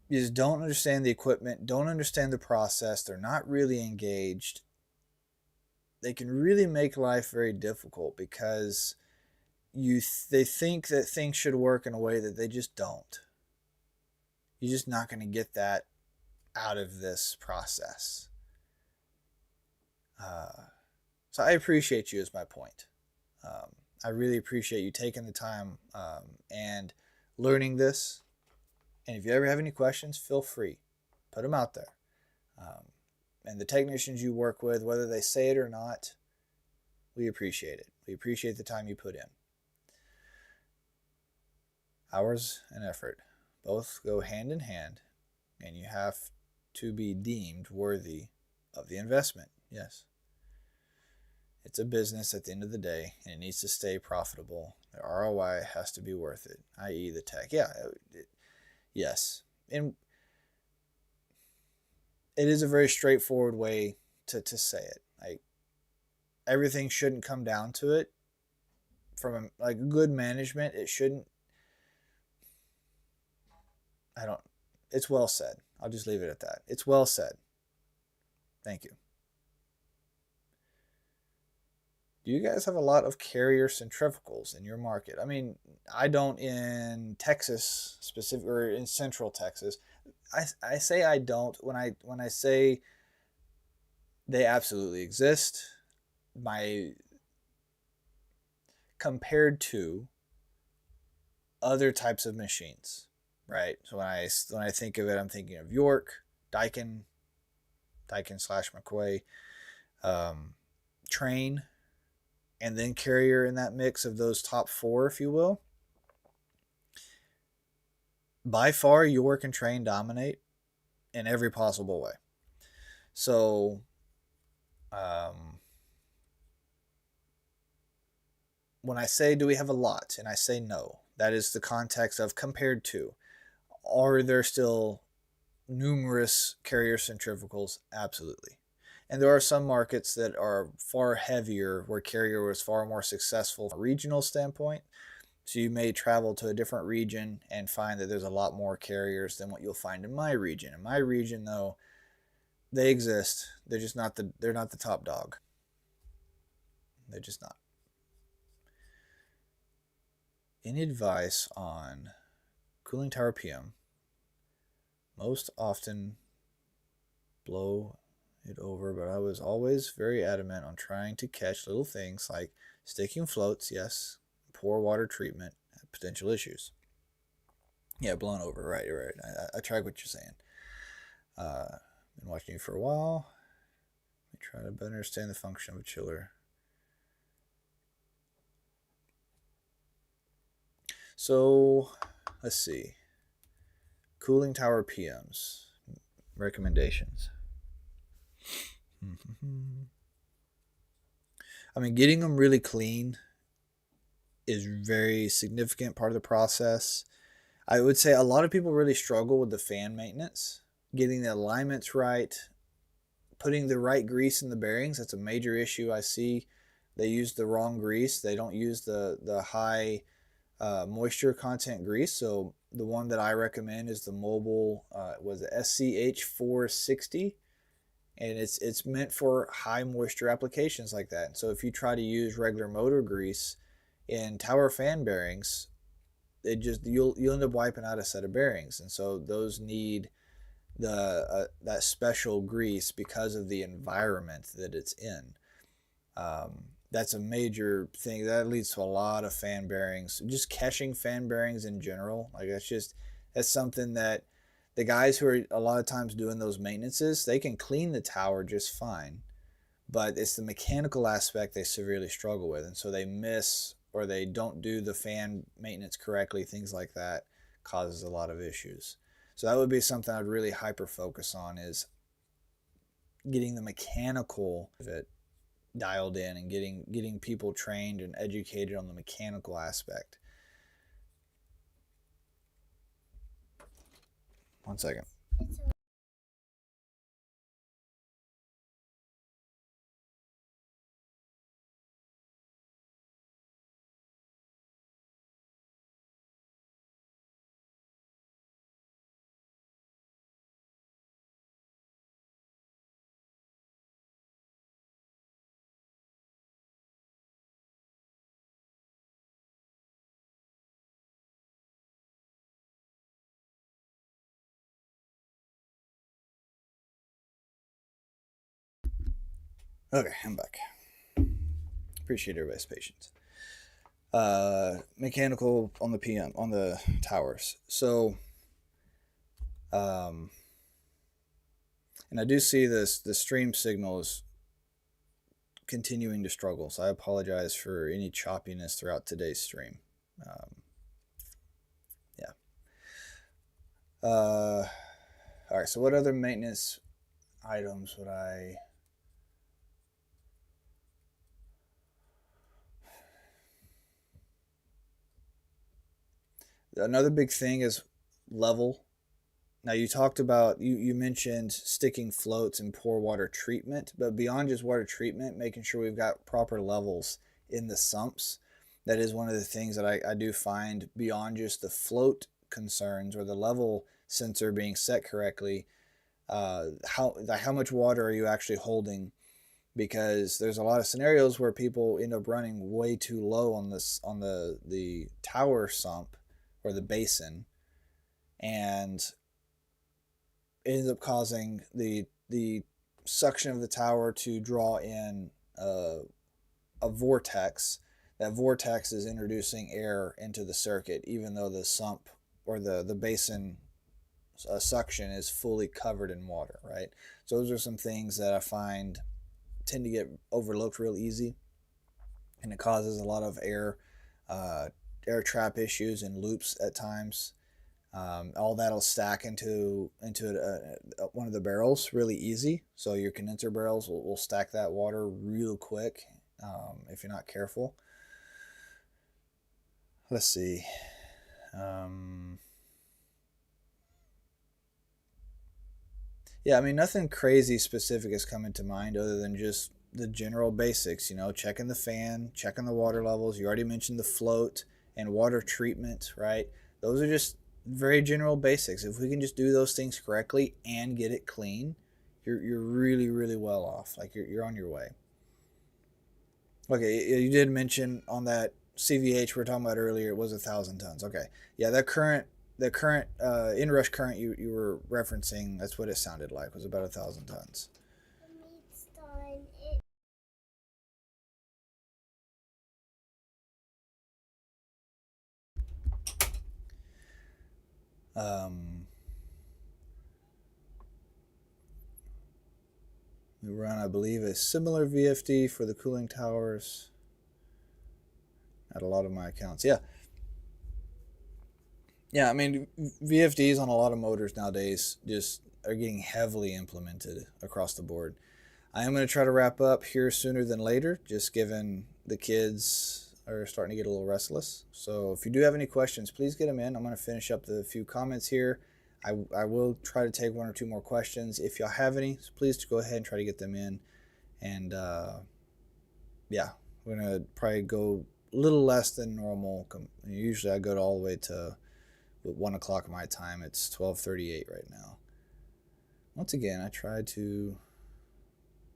just don't understand the equipment, don't understand the process, they're not really engaged, they can really make life very difficult because they think that things should work in a way that they just don't. You're just not going to get that out of this process. So I appreciate you is my point. I really appreciate you taking the time and learning this. And if you ever have any questions, feel free. Put them out there. And the technicians you work with, whether they say it or not, we appreciate it. We appreciate the time you put in. Hours and effort both go hand in hand, and you have to be deemed worthy of the investment. Yes. It's a business at the end of the day, and it needs to stay profitable. The ROI has to be worth it, i.e. the tech. Yeah, yes. And it is a very straightforward way to say it. Like, everything shouldn't come down to it. From like good management, it shouldn't. It's well said. I'll just leave it at that. It's well said. Thank you. Do you guys have a lot of carrier centrifugals in your market? I mean, I don't in Texas specific or in Central Texas. I say I don't when I say they absolutely exist. Compared to other types of machines, right? So when I think of it, I'm thinking of York, Daikin / McQuay, Trane, and then Carrier in that mix of those top four, if you will. By far, York and Trane dominate in every possible way. So, when I say, do we have a lot? And I say no, that is the context of compared to. Are there still numerous carrier centrifugals? Absolutely. And there are some markets that are far heavier where carrier was far more successful from a regional standpoint. So you may travel to a different region and find that there's a lot more carriers than what you'll find in my region. In my region, though, they exist. They're just not they're not the top dog. They're just not. Any advice on cooling tower PM? Most often blow it over, but I was always very adamant on trying to catch little things like sticking floats, yes, poor water treatment, potential issues. Yeah, blown over, right. I track what you're saying. Been watching you for a while. Let me try to better understand the function of a chiller. So, let's see. Cooling tower PMs. Recommendations. I mean, getting them really clean is very significant part of the process. I would say a lot of people really struggle with the fan maintenance, getting the alignments right, putting the right grease in the bearings. That's a major issue I see. They use the wrong grease. They don't use the high moisture content grease. So the one that I recommend is the Mobil was the SCH 460, and it's meant for high moisture applications like that. So if you try to use regular motor grease in tower fan bearings, you'll end up wiping out a set of bearings, and so those need that special grease because of the environment that it's in. That's a major thing that leads to a lot of fan bearings, just catching fan bearings in general. Like that's something that the guys who are a lot of times doing those maintenances, they can clean the tower just fine, but it's the mechanical aspect they severely struggle with, and so they miss or they don't do the fan maintenance correctly. Things like that causes a lot of issues. So that would be something I'd really hyper focus on, is getting the mechanical of it dialed in and getting people trained and educated on the mechanical aspect. One second. Okay, I'm back. Appreciate everybody's patience. Mechanical on the PM on the towers. So, um, and I do see this. The stream signal is continuing to struggle, so I apologize for any choppiness throughout today's stream. Um, yeah. All right. So, what other maintenance items would I? Another big thing is level. Now you talked about you mentioned sticking floats and poor water treatment, but beyond just water treatment, making sure we've got proper levels in the sumps. That is one of the things that I do find beyond just the float concerns or the level sensor being set correctly. How much water are you actually holding? Because there's a lot of scenarios where people end up running way too low on this on the tower sump or the basin, and it ends up causing the suction of the tower to draw in a vortex. That vortex is introducing air into the circuit, even though the sump or the basin suction is fully covered in water, right? So those are some things that I find tend to get overlooked real easy, and it causes a lot of air trap issues and loops at times. All that'll stack into one of the barrels really easy. So your condenser barrels will stack that water real quick if you're not careful. Let's see. Yeah, I mean, nothing crazy specific is coming to mind other than just the general basics, checking the fan, checking the water levels. You already mentioned the float and water treatment, right? Those are just very general basics. If we can just do those things correctly and get it clean, you're really, really well off. Like you're on your way. Okay, you did mention on that CVH we were talking about earlier, it was 1,000 tons. Okay, yeah, the current inrush current you were referencing, that's what it sounded like, was about 1,000 tons. Um, we run, I believe, a similar VFD for the cooling towers at a lot of my accounts. Yeah, I mean, VFDs on a lot of motors nowadays just are getting heavily implemented across the board. I am going to try to wrap up here sooner than later, just given the kids are starting to get a little restless. So if you do have any questions, please get them in. I'm going to finish up the few comments here. I will try to take one or two more questions. If y'all have any, please go ahead and try to get them in. And yeah, we're going to probably go a little less than normal. Usually I go all the way to 1 o'clock my time. It's 12:38 right now. Once again, I tried to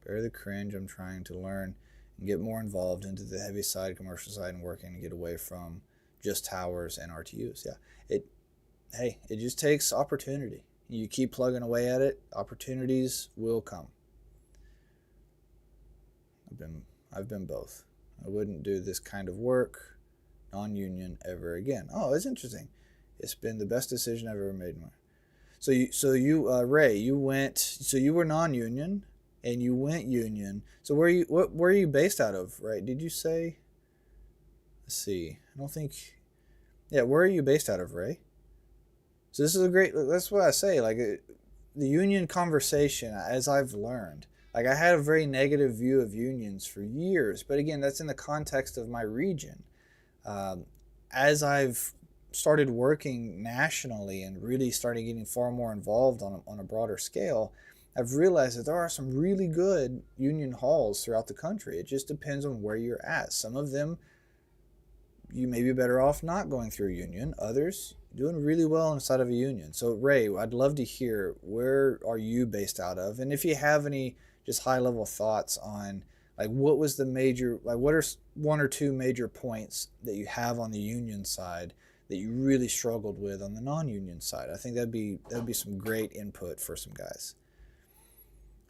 bear the cringe. I'm trying to learn and get more involved into the heavy side, commercial side, and working to get away from just towers and RTUs. Yeah, it just takes opportunity. You keep plugging away at it, opportunities will come. I've been both. I wouldn't do this kind of work, non-union, ever again. Oh, it's interesting. It's been the best decision I've ever made. Ray, you were non-union and you went union. So where are you based out of, right? Did you say? Let's see. I don't think. Yeah, where are you based out of, Ray? So this is a great. That's what I say. Like the union conversation, as I've learned. Like I had a very negative view of unions for years, but again, that's in the context of my region. Um, as I've started working nationally and really started getting far more involved on a broader scale, I've realized that there are some really good union halls throughout the country. It just depends on where you're at. Some of them you may be better off not going through a union. Others doing really well inside of a union. So Ray, I'd love to hear, where are you based out of, and if you have any just high level thoughts on like what was the major, like what are one or two major points that you have on the union side that you really struggled with on the non-union side. I think that'd be some great input for some guys.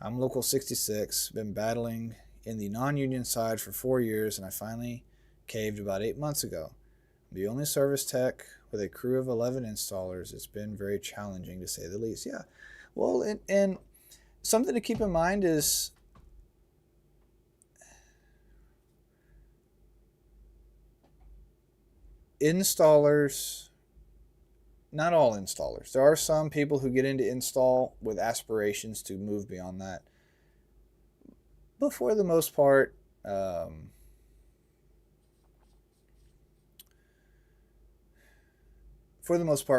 I'm local 66, been battling in the non-union side for 4 years, and I finally caved about 8 months ago. I'm the only service tech with a crew of 11 installers. It's been very challenging to say the least. Yeah. Well, and something to keep in mind is installers, not all installers. There are some people who get into install with aspirations to move beyond that. But for the most part,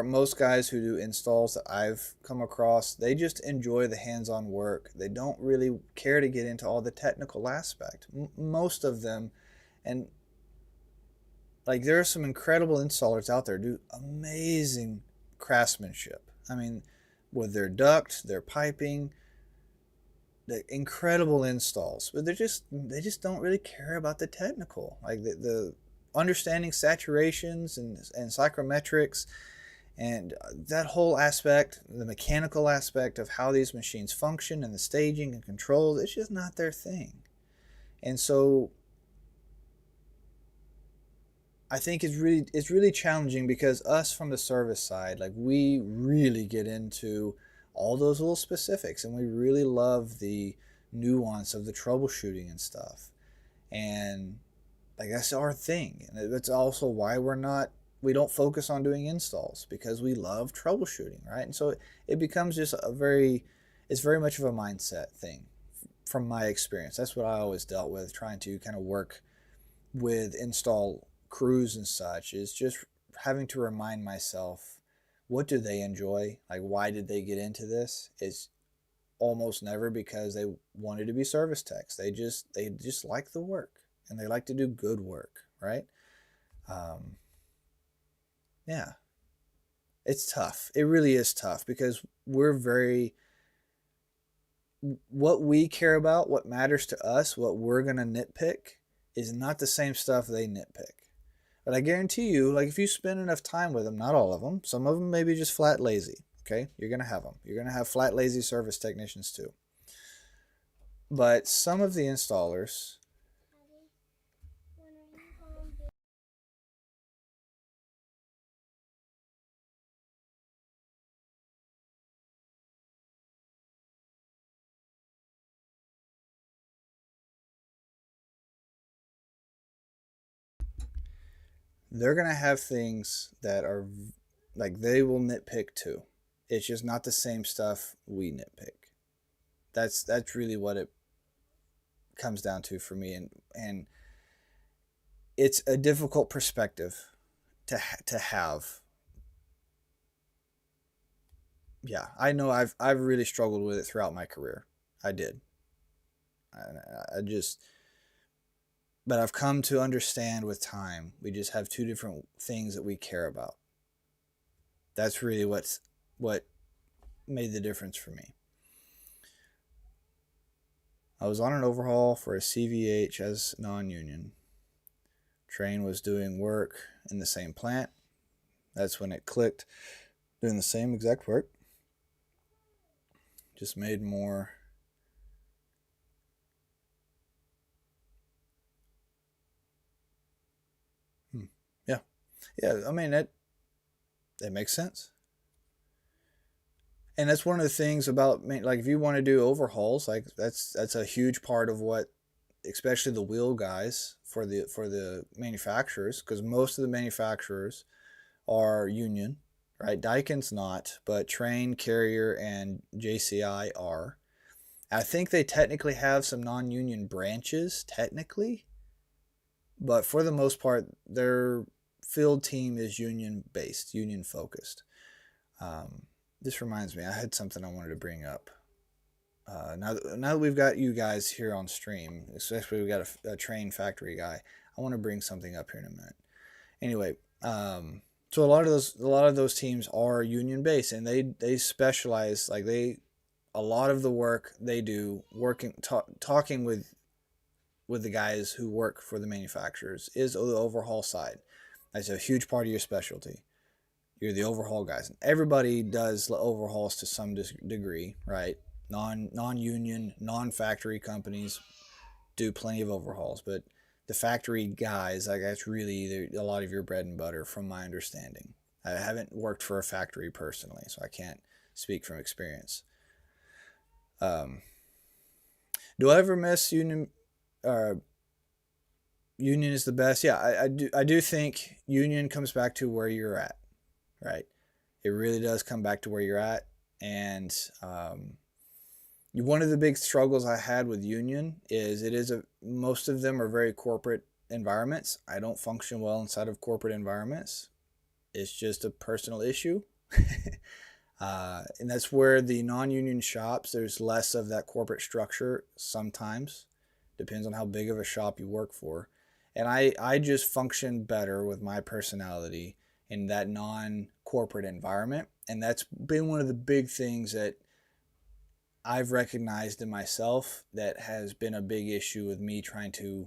most guys who do installs that I've come across, they just enjoy the hands-on work. They don't really care to get into all the technical aspect. Most of them, and like there are some incredible installers out there, do amazing craftsmanship. I mean, with their duct, their piping, the incredible installs, but they just don't really care about the technical, like the understanding saturations and psychrometrics and that whole aspect, the mechanical aspect of how these machines function and the staging and controls. It's just not their thing. And so I think it's really challenging, because us from the service side, like we really get into all those little specifics, and we really love the nuance of the troubleshooting and stuff. And like that's our thing. And that's also why we don't focus on doing installs, because we love troubleshooting, right? And so it becomes just it's very much of a mindset thing from my experience. That's what I always dealt with, trying to kind of work with install crews and such, is just having to remind myself, what do they enjoy? Like, why did they get into this? It's almost never because they wanted to be service techs. They just like the work, and they like to do good work, right? Yeah, it's tough. It really is tough, because what we care about, what matters to us, what we're going to nitpick is not the same stuff they nitpick. But I guarantee you, like if you spend enough time with them, not all of them, some of them may be just flat lazy, okay? You're going to have them. You're going to have flat lazy service technicians too. But some of the installers, they're going to have things that are like they will nitpick too. It's just not the same stuff we nitpick. That's really what it comes down to for me, and it's a difficult perspective to have. Yeah, I know I've really struggled with it throughout my career. I did. I just, but I've come to understand with time, we just have two different things that we care about. That's really what made the difference for me. I was on an overhaul for a CVH as non-union. Train was doing work in the same plant. That's when it clicked, doing the same exact work, just made more. Yeah, I mean that makes sense. And that's one of the things about, like, if you want to do overhauls, like that's a huge part of what, especially the wheel guys for the manufacturers, because most of the manufacturers are union, right? Daikin's not, but Train, Carrier, and JCI are. I think they technically have some non-union branches, technically, but for the most part, their field team is union based, union focused. This reminds me, I had something I wanted to bring up. Now that we've got you guys here on stream, especially we've got a Train factory guy, I want to bring something up here in a minute. Anyway, so a lot of those teams are union based, and they specialize, like a lot of the work they do, talking with the guys who work for the manufacturers, is the overhaul side. That's a huge part of your specialty. You're the overhaul guys, and everybody does overhauls to some degree, right? Non-union, non-factory companies do plenty of overhauls, but the factory guys, like that's really a lot of your bread and butter, from my understanding. I haven't worked for a factory personally, so I can't speak from experience. Um, do I ever miss union? Uh, Union is the best. Yeah, I do. I do think union comes back to where you're at, right? It really does come back to where you're at, and one of the big struggles I had with union is most of them are very corporate environments. I don't function well inside of corporate environments. It's just a personal issue. And that's where the non-union shops, there's less of that corporate structure sometimes. Depends on how big of a shop you work for. And I just function better with my personality in that non-corporate environment. And that's been one of the big things that I've recognized in myself that has been a big issue with me trying to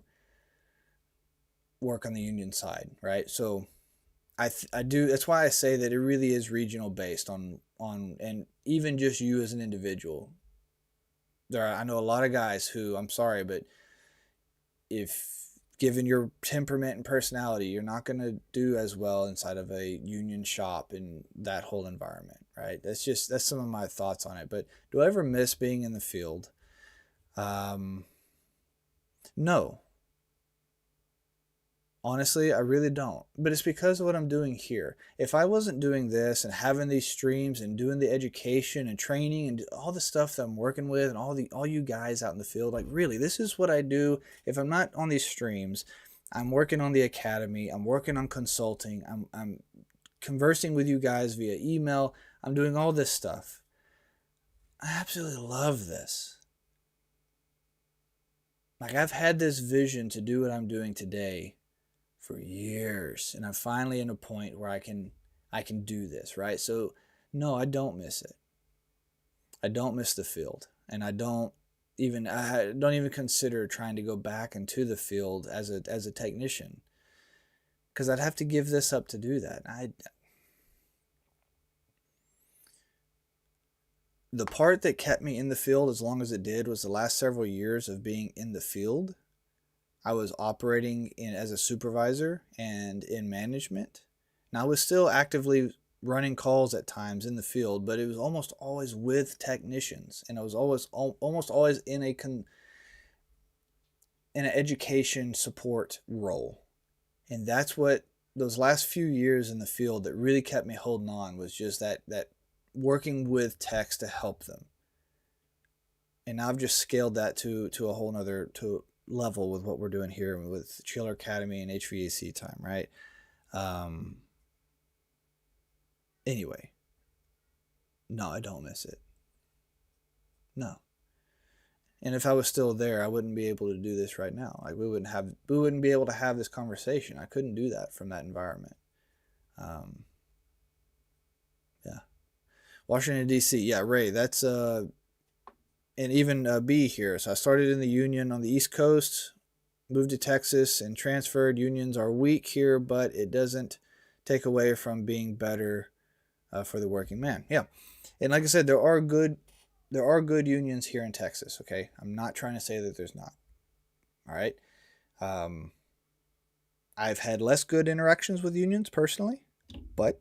work on the union side, right? So I do. That's why I say that it really is regional based on and even just you as an individual. I know a lot of guys who, I'm sorry, but if given your temperament and personality, you're not going to do as well inside of a union shop in that whole environment, right? That's some of my thoughts on it. But do I ever miss being in the field? No. Honestly, I really don't. But it's because of what I'm doing here. If I wasn't doing this and having these streams and doing the education and training and all the stuff that I'm working with and all you guys out in the field, like really, this is what I do. If I'm not on these streams, I'm working on the academy. I'm working on consulting. I'm conversing with you guys via email. I'm doing all this stuff. I absolutely love this. Like I've had this vision to do what I'm doing today for years, and I'm finally in a point where I can do this, right? So no, I don't miss it. I don't miss the field, and I don't even consider trying to go back into the field as a technician, because I'd have to give this up to do that. The part that kept me in the field as long as it did was the last several years of being in the field. I was operating as a supervisor and in management. Now I was still actively running calls at times in the field, but it was almost always with technicians, and I was almost always in an education support role. And that's what those last few years in the field that really kept me holding on was just that working with techs to help them. And now I've just scaled that to a whole nother level with what we're doing here with Chiller Academy and HVAC time, right? Anyway, no, I don't miss it. No. And if I was still there, I wouldn't be able to do this right now. Like we wouldn't be able to have this conversation. I couldn't do that from that environment. Yeah. Washington D.C. Yeah, Ray. That's and even B here. So I started in the union on the East Coast, moved to Texas, and transferred. Unions are weak here, but it doesn't take away from being better for the working man. Yeah, and like I said, there are good unions here in Texas. Okay, I'm not trying to say that there's not. All right, I've had less good interactions with unions personally, but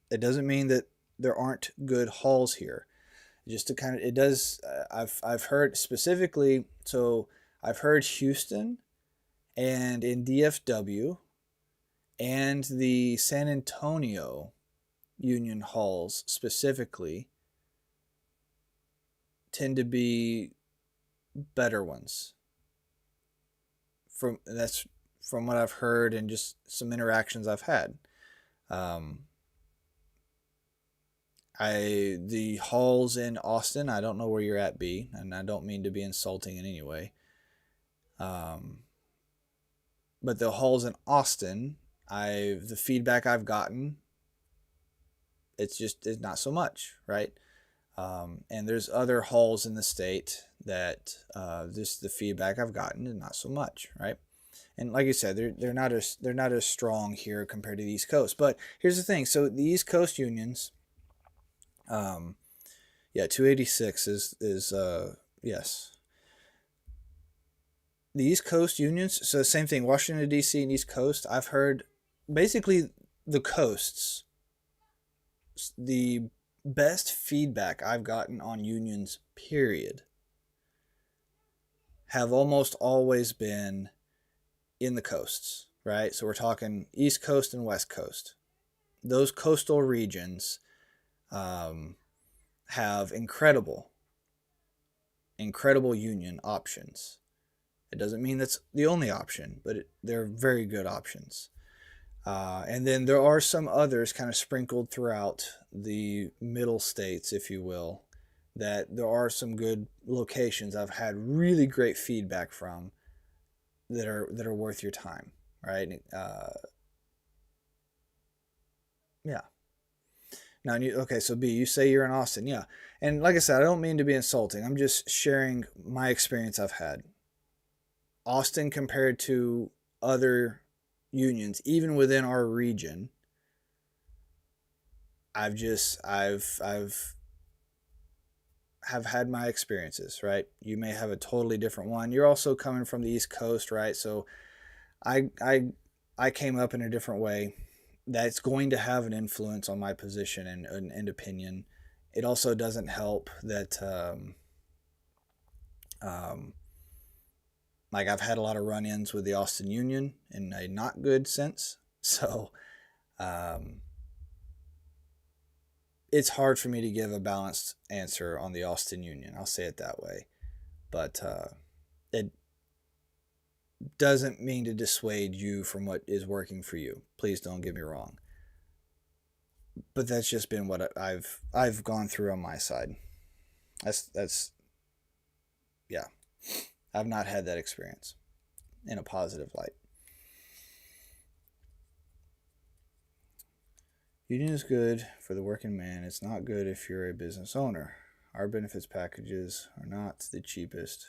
it doesn't mean that there aren't good halls here. Just to kind of, it does. I've heard specifically. So I've heard Houston, and in DFW, and the San Antonio union halls specifically tend to be better ones. That's from what I've heard and just some interactions I've had. The halls in Austin, I don't know where you're at, B, and I don't mean to be insulting in any way. But the halls in Austin, the feedback I've gotten, it's not so much, right? And there's other halls in the state that just the feedback I've gotten is not so much, right? And like I said, they're not as strong here compared to the East Coast. But here's the thing: so the East Coast unions, 286 is yes. the East Coast unions, so same thing, Washington, D.C. and East Coast, I've heard basically the coasts, the best feedback I've gotten on unions, period, have almost always been in the coasts, right? So we're talking East Coast and West Coast. Those coastal regions have incredible union options. It doesn't mean that's the only option, but they're very good options. And then there are some others kind of sprinkled throughout the middle states, if you will, that there are some good locations I've had really great feedback from that are worth your time, right? Yeah. Now, okay, so B, you say you're in Austin, yeah. And like I said, I don't mean to be insulting. I'm just sharing my experience I've had. Austin compared to other unions, even within our region, I've have had my experiences, right? You may have a totally different one. You're also coming from the East Coast, right? So I I I came up in a different way. That's going to have an influence on my position and opinion. It also doesn't help that um, like I've had a lot of run-ins with the Austin Union in a not good sense. So um, it's hard for me to give a balanced answer on the Austin Union. I'll say it that way. But it doesn't mean to dissuade you from what is working for you. Please don't get me wrong. But that's just been what I've gone through on my side. That's yeah. I've not had that experience in a positive light. Union is good for the working man. It's not good if you're a business owner. Our benefits packages are not the cheapest,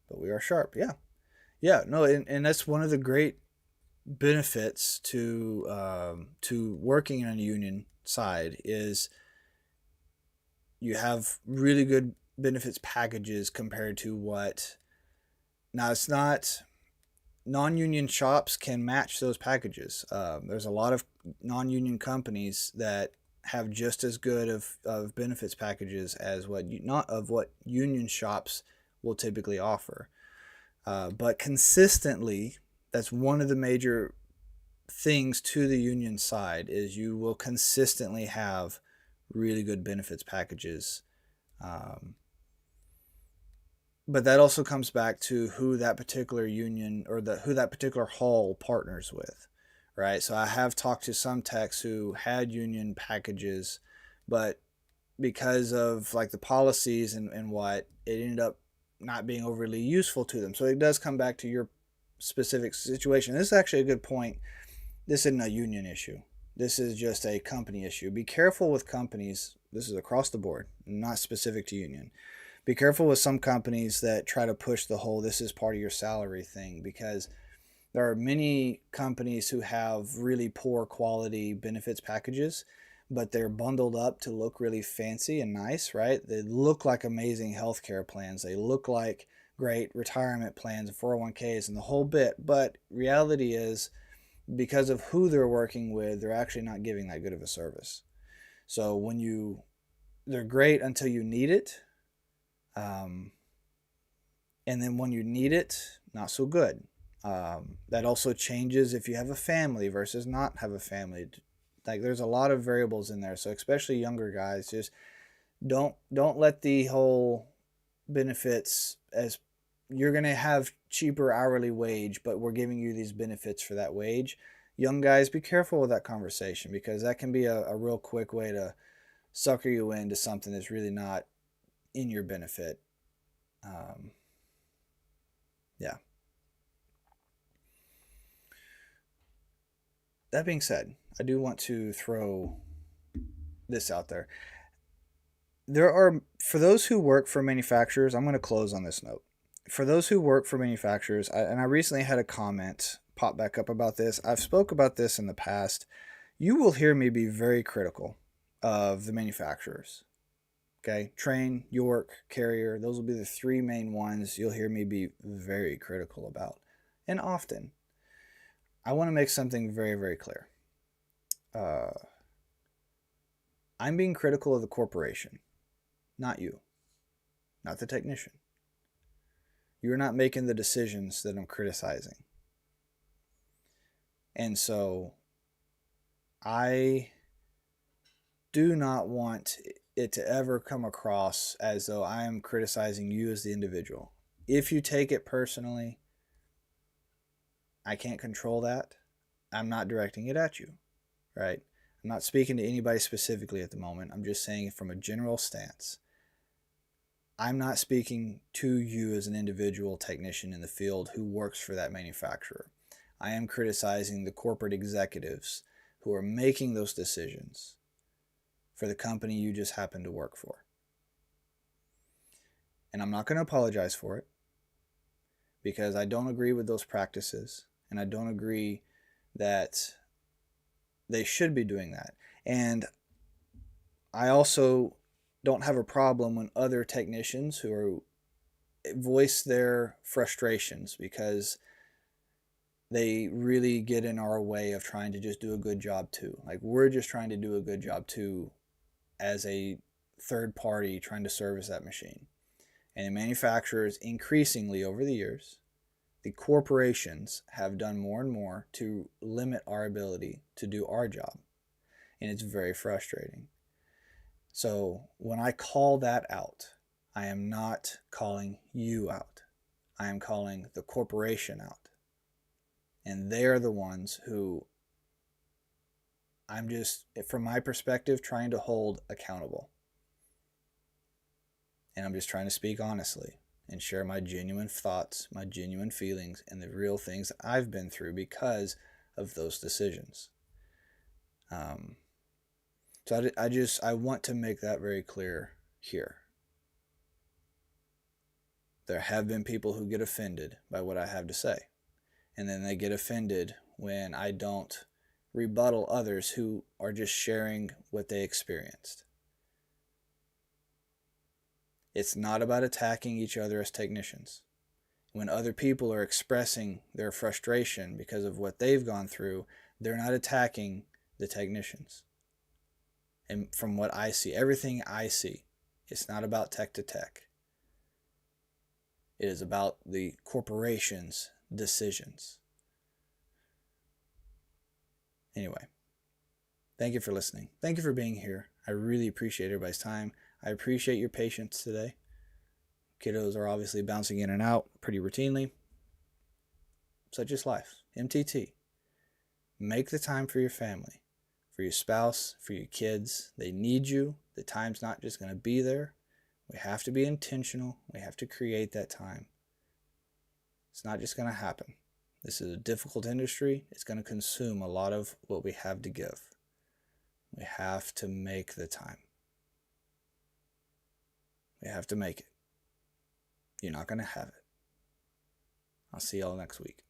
but we are sharp. Yeah. Yeah, no, and that's one of the great benefits to working in a union side is you have really good benefits packages compared to what. Now it's not, non-union shops can match those packages. There's a lot of non-union companies that have just as good of benefits packages as what not of what union shops will typically offer. But consistently, that's one of the major things to the union side is you will consistently have really good benefits packages. Um, but that also comes back to who that particular union or who that particular hall partners with, right? So I have talked to some techs who had union packages, but because of like the policies and what, it ended up not being overly useful to them. So it does come back to your specific situation. This is actually a good point. This isn't a union issue. This is just a company issue. Be careful with companies. This is across the board, not specific to union. Be careful with some companies that try to push the whole this is part of your salary thing, because there are many companies who have really poor quality benefits packages, but they're bundled up to look really fancy and nice, right? They look like amazing healthcare plans. They look like great retirement plans and 401ks and the whole bit. But reality is, because of who they're working with, they're actually not giving that good of a service. So they're great until you need it. Um, and then when you need it, not so good. That also changes if you have a family versus not have a family. Like there's a lot of variables in there. So especially younger guys, just don't let the whole benefits as you're going to have cheaper hourly wage, but we're giving you these benefits for that wage. Young guys, be careful with that conversation, because that can be a real quick way to sucker you into something that's really not in your benefit. Um, yeah. That being said, I do want to throw this out there. For those who work for manufacturers, I'm going to close on this note. For those who work for manufacturers, and I recently had a comment pop back up about this. I've spoke about this in the past. You will hear me be very critical of the manufacturers. Okay, Trane, York, Carrier, those will be the three main ones you'll hear me be very critical about. And often, I want to make something very, very clear. I'm being critical of the corporation, not you, not the technician. You're not making the decisions that I'm criticizing. And so I do not want it to ever come across as though I am criticizing you as the individual. If you take it personally, I can't control that. I'm not directing it at you, right? I'm not speaking to anybody specifically at the moment. I'm just saying from a general stance. I'm not speaking to you as an individual technician in the field who works for that manufacturer. I am criticizing the corporate executives who are making those decisions for the company you just happen to work for. And I'm not going to apologize for it because I don't agree with those practices and I don't agree that they should be doing that. And I also don't have a problem when other technicians who are voice their frustrations because they really get in our way of trying to just do a good job too. Like we're just trying to do a good job too as a third party trying to service that machine. And the manufacturers increasingly over the years, the corporations have done more and more to limit our ability to do our job. And it's very frustrating. So when I call that out, I am not calling you out. I am calling the corporation out. And they're the ones who I'm just, from my perspective, trying to hold accountable. And I'm just trying to speak honestly and share my genuine thoughts, my genuine feelings, and the real things that I've been through because of those decisions. So I want to make that very clear here. There have been people who get offended by what I have to say. And then they get offended when I don't rebuttal others who are just sharing what they experienced. It's not about attacking each other as technicians. When other people are expressing their frustration because of what they've gone through, they're not attacking the technicians. And from what I see, everything I see, it's not about tech to tech. It is about the corporation's decisions. Anyway, thank you for listening. Thank you for being here. I really appreciate everybody's time. I appreciate your patience today. Kiddos are obviously bouncing in and out pretty routinely. Such is life. MTT. Make the time for your family, for your spouse, for your kids. They need you. The time's not just going to be there. We have to be intentional. We have to create that time. It's not just going to happen. This is a difficult industry. It's going to consume a lot of what we have to give. We have to make the time. We have to make it. You're not going to have it. I'll see y'all next week.